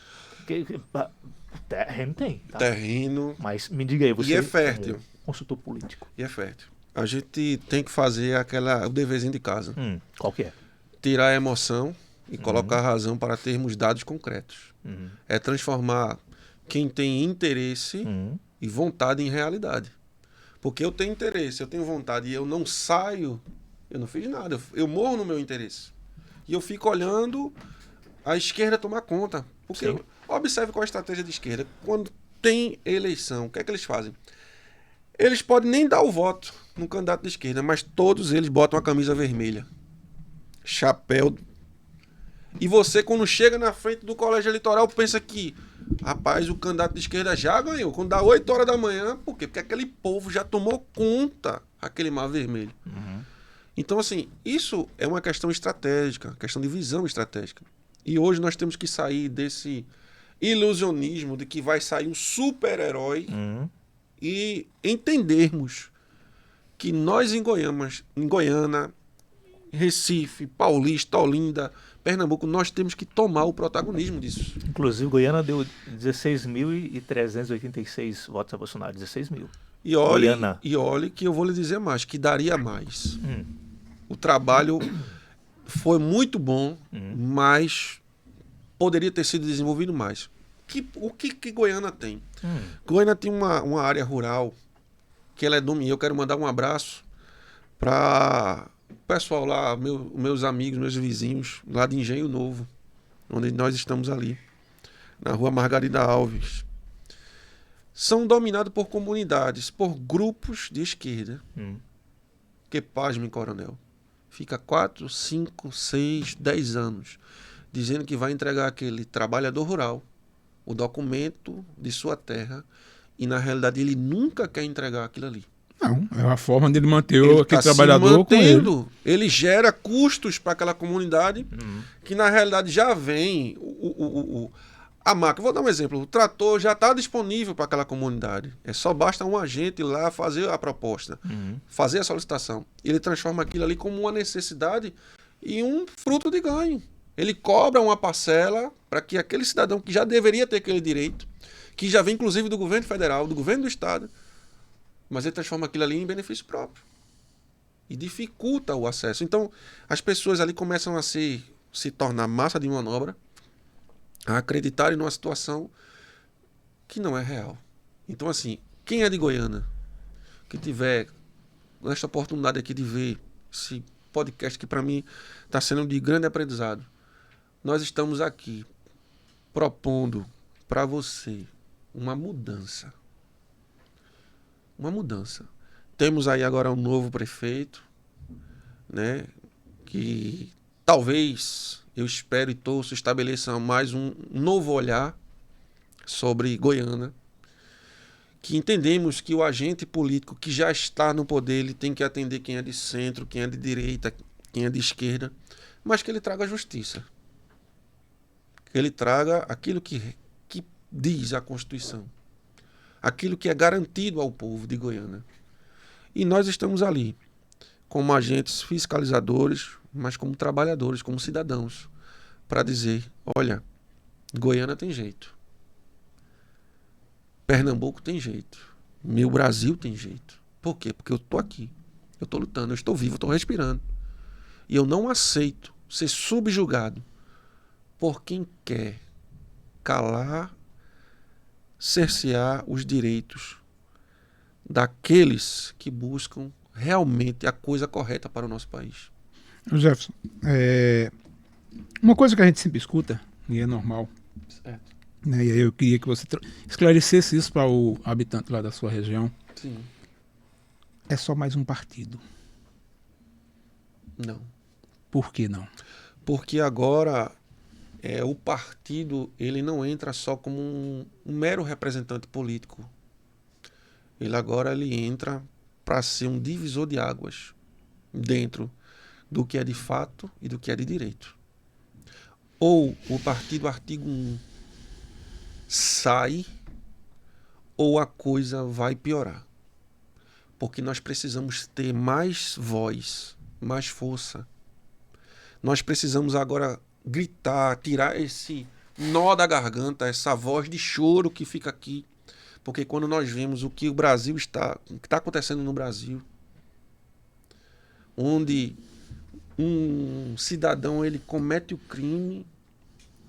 Terreno tem. Tá? Terreno. Mas me diga aí, você é fértil. Como consultor político. E é fértil. a gente tem que fazer o deverzinho de casa. Qual que é? Tirar a emoção e colocar a razão para termos dados concretos. É transformar quem tem interesse e vontade em realidade. Porque eu tenho interesse, eu tenho vontade e eu não saio, eu não fiz nada. Eu morro no meu interesse. E eu fico olhando a esquerda tomar conta. Porque observe qual é a estratégia de esquerda. Quando tem eleição, o que é que eles fazem? Eles podem nem dar o voto no candidato de esquerda, mas todos eles botam a camisa vermelha. Chapéu. E você, quando chega na frente do colégio eleitoral, pensa que, rapaz, o candidato de esquerda já ganhou. Quando dá 8 horas da manhã, por quê? Porque aquele povo já tomou conta, aquele mar vermelho. Então, assim, isso é uma questão estratégica, questão de visão estratégica. E hoje nós temos que sair desse ilusionismo de que vai sair um super-herói e entendermos que nós em Goiânia, Recife, Paulista, Olinda, Pernambuco, nós temos que tomar o protagonismo disso. Inclusive, Goiânia deu 16.386 votos a Bolsonaro. 16 mil. E olhe que eu vou lhe dizer mais, que daria mais. O trabalho foi muito bom, mas poderia ter sido desenvolvido mais. O que Goiânia tem? Goiânia tem uma área rural que ela é dominante. Eu quero mandar um abraço para o pessoal lá, meus amigos, meus vizinhos, lá de Engenho Novo, onde nós estamos ali, na rua Margarida Alves. São dominados por comunidades, por grupos de esquerda. Que pasmem, coronel. Fica 4, 5, 6, 10 anos dizendo que vai entregar aquele trabalhador rural o documento de sua terra e, na realidade, ele nunca quer entregar aquilo ali. Não, é uma forma dele manter Ele aquele tá se trabalhador com ele. mantendo. Ele gera custos para aquela comunidade que, na realidade, já vem a máquina. Vou dar um exemplo. O trator já está disponível para aquela comunidade. Só basta um agente ir lá fazer a proposta, fazer a solicitação. Ele transforma aquilo ali como uma necessidade e um fruto de ganho. Ele cobra uma parcela para que aquele cidadão que já deveria ter aquele direito, que já vem inclusive do governo federal, do governo do estado, mas ele transforma aquilo ali em benefício próprio. E dificulta o acesso. Então, as pessoas ali começam a se tornar massa de manobra, a acreditarem numa situação que não é real. Então, assim, quem é de Goiânia, que tiver esta oportunidade aqui de ver esse podcast que para mim está sendo de grande aprendizado, nós estamos aqui propondo para você uma mudança. Uma mudança. Temos aí agora um novo prefeito, né, que talvez, eu espero e torço, estabeleça mais um novo olhar sobre Goiânia, que entendemos que o agente político que já está no poder, ele tem que atender quem é de centro, quem é de direita, quem é de esquerda, mas que ele traga justiça. Que ele traga aquilo que diz a Constituição. Aquilo que é garantido ao povo de Goiânia. E nós estamos ali, como agentes fiscalizadores, mas como trabalhadores, como cidadãos, para dizer, olha, Goiânia tem jeito. Pernambuco tem jeito. Meu Brasil tem jeito. Por quê? Porque eu estou aqui. Eu estou lutando, eu estou vivo, eu estou respirando. E eu não aceito ser subjugado por quem quer calar, cercear os direitos daqueles que buscam realmente a coisa correta para o nosso país. Jefferson, uma coisa que a gente sempre escuta, e é normal, Certo. né, e aí eu queria que você esclarecesse isso para o habitante lá da sua região. Sim. É só mais um partido. Não. Por que não? Porque agora o partido ele não entra só como um mero representante político. Ele entra para ser um divisor de águas dentro do que é de fato e do que é de direito. Ou o partido artigo 1 sai, ou a coisa vai piorar. Porque nós precisamos ter mais voz, mais força. Nós precisamos agora gritar, tirar esse nó da garganta, essa voz de choro que fica aqui. Porque quando nós vemos o que o que está acontecendo no Brasil, onde um cidadão ele comete o crime,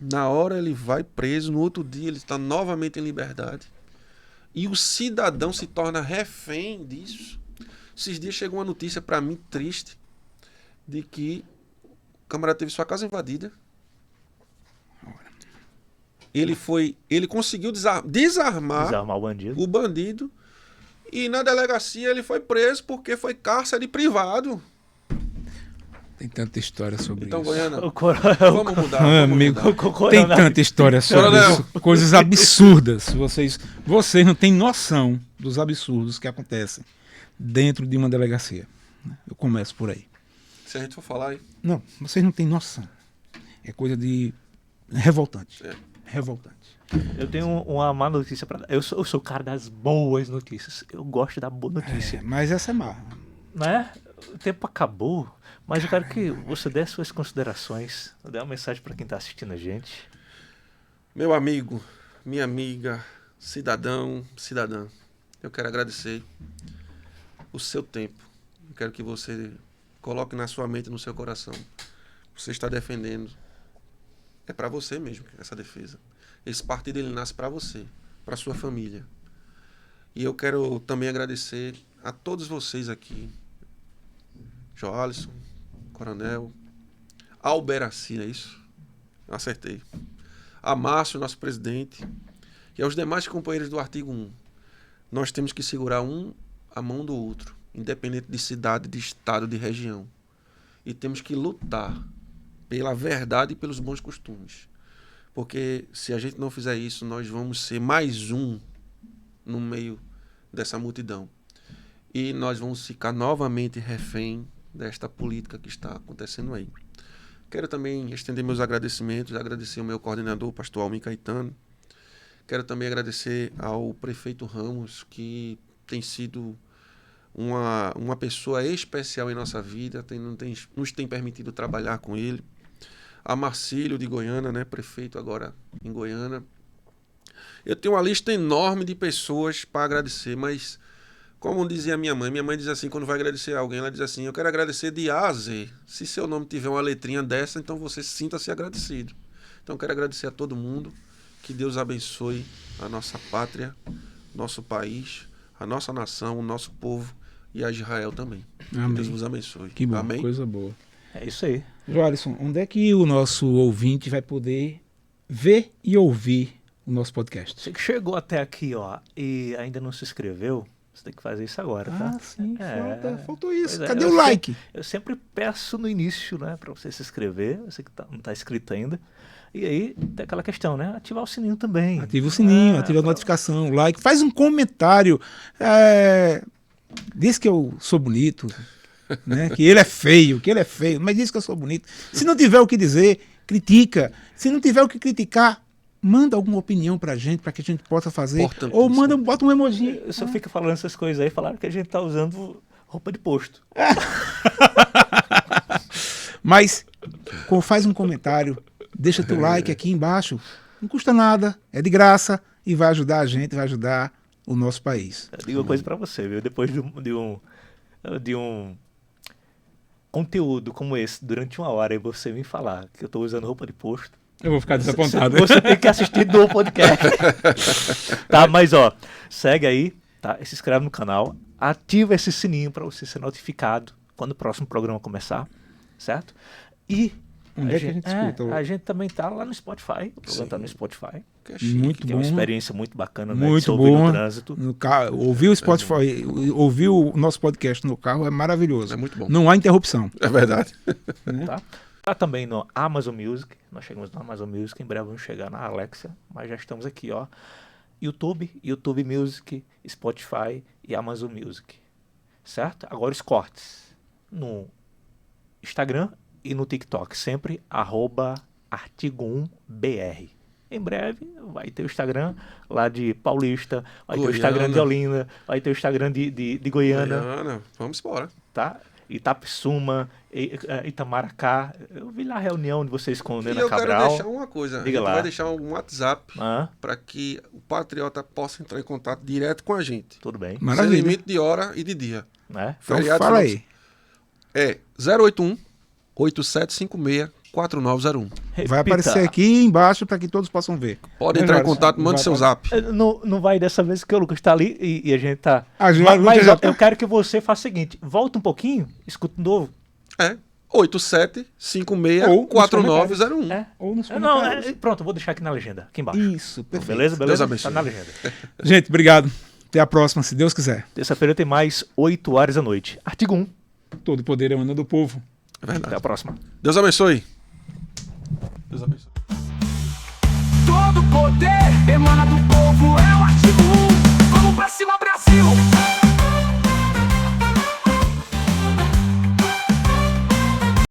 na hora ele vai preso, no outro dia ele está novamente em liberdade. E o cidadão se torna refém disso. Esses dias chegou uma notícia para mim triste de que o camarada teve sua casa invadida. Ele conseguiu desarmar o bandido. o bandido e na delegacia ele foi preso porque foi cárcere privado. Tem tanta história sobre Então, isso. Goiânia, O coronel, vamos mudar. Meu Vamos amigo, mudar. tem tanta história sobre Coronel. isso. Coisas absurdas. Vocês não têm noção dos absurdos que acontecem dentro de uma delegacia. Eu começo por aí. Se a gente for falar, hein? Não, vocês não têm noção. É coisa de revoltante. É. Revoltante. eu tenho uma má notícia pra dar. Eu sou o cara das boas notícias. Eu gosto da boa notícia. Mas essa é má. Né? O tempo acabou, mas eu quero que você dê as suas considerações, dê uma mensagem para quem está assistindo a gente. Meu amigo, minha amiga, cidadão, cidadã, eu quero agradecer o seu tempo. Eu quero que você coloque na sua mente e no seu coração. Você está defendendo. É para você mesmo essa defesa. Esse partido ele nasce para você, para sua família. E eu quero também agradecer a todos vocês aqui. Joalisson, Coronel, Alberaci, é isso? Eu acertei. A Márcio, nosso presidente, e aos demais companheiros do artigo 1. Nós temos que segurar a mão do outro, independente de cidade, de estado, de região. E temos que lutar pela verdade e pelos bons costumes. Porque se a gente não fizer isso, nós vamos ser mais um no meio dessa multidão. E nós vamos ficar novamente refém desta política que está acontecendo aí. Quero também estender meus agradecimentos, agradecer ao meu coordenador, pastor Almir Caetano. Quero também agradecer ao prefeito Ramos, que tem sido uma pessoa especial em nossa vida, nos tem permitido trabalhar com ele. A Marcílio de Goiânia, né, prefeito agora em Goiânia. Eu tenho uma lista enorme de pessoas para agradecer, mas como dizia minha mãe diz assim, quando vai agradecer a alguém, ela diz assim, eu quero agradecer de A a Z. Se seu nome tiver uma letrinha dessa, então você sinta-se agradecido. Então eu quero agradecer a todo mundo, que Deus abençoe a nossa pátria, nosso país, a nossa nação, o nosso povo e a Israel também. Amém. Que Deus vos abençoe. Que bom, Amém? coisa boa. É isso aí. Joalisson, onde é que o nosso ouvinte vai poder ver e ouvir o nosso podcast? Você que chegou até aqui, ó, e ainda não se inscreveu, você tem que fazer isso agora, tá? Sim, É. faltou isso. Pois é, Cadê eu o like? Eu sempre peço no início, né, pra você se inscrever, você que não tá inscrito ainda. E aí tem aquela questão, né? Ativar o sininho também. Ativa o sininho, ativa a notificação, like, faz um comentário. Diz que eu sou bonito, né? Que ele é feio, mas diz que eu sou bonito. Se não tiver o que dizer, critica. Se não tiver o que criticar, manda alguma opinião pra gente, pra que a gente possa fazer. Ou bota um emoji. Eu só fico falando essas coisas aí, falaram que a gente tá usando roupa de posto. Mas faz um comentário, deixa teu like aqui embaixo. Não custa nada, é de graça e vai ajudar a gente, vai ajudar o nosso país. Eu digo uma coisa pra você, viu? Depois de um conteúdo como esse, durante 1 hora, e você me falar que eu tô usando roupa de posto, Eu vou ficar desapontado. você tem que assistir do podcast. Tá, mas ó, segue aí, tá? Se inscreve no canal, ativa esse sininho pra você ser notificado quando o próximo programa começar, certo? E Onde é que a gente escuta? a gente também tá lá no Spotify, o programa Sim. tá no Spotify, Que é chique. Muito que é bom. uma experiência muito bacana, né? De Muito se ouvir bom. no trânsito. No carro, ouvir o Spotify, ouvir o nosso podcast no carro é maravilhoso. É muito bom. Não há interrupção. É verdade. Tá? Tá também no Amazon Music. Nós chegamos no Amazon Music. Em breve vamos chegar na Alexa. Mas já estamos aqui, ó. YouTube Music, Spotify e Amazon Music. Certo? Agora os cortes. No Instagram e no TikTok. Sempre @artigo1br. Em breve vai ter o Instagram lá de Paulista. Vai ter o Instagram de Olinda. Vai ter o Instagram de Goiânia. Vamos embora. Tá? Itapissuma, Itamaracá. Eu vi lá a reunião de vocês com o E Nena eu Cabral. quero deixar uma coisa. Diga a gente lá. vai deixar um WhatsApp Ah, para que o patriota possa entrar em contato direto com a gente. tudo bem. Sem Maravilha. limite de hora e de dia. Né? Então Feriado fala não- aí. É 081 8756 4901. Vai Repita. aparecer aqui embaixo para que todos possam ver. Pode Né, entrar em Jorge? contato, mande Vai seu aparecer. zap. Não vai dessa vez que o Lucas tá ali e a gente tá. Ah, já- mas Lucas já ó, tá- eu quero que você faça o seguinte: volta um pouquinho, escuta de novo. É 8756 Ou nos 4901. É. Ou nos Não, comentários. pronto, eu vou deixar aqui na legenda, aqui embaixo. Isso, perfeito. Beleza? Deus abençoe. Tá na legenda. Gente, obrigado. Até a próxima, se Deus quiser. Terça-feira tem mais 8 horas da noite. Artigo 1. Todo poder emana do povo. É Até verdade. a próxima. Deus abençoe. Deus abençoe. Todo poder emana do povo, é o artigo 1.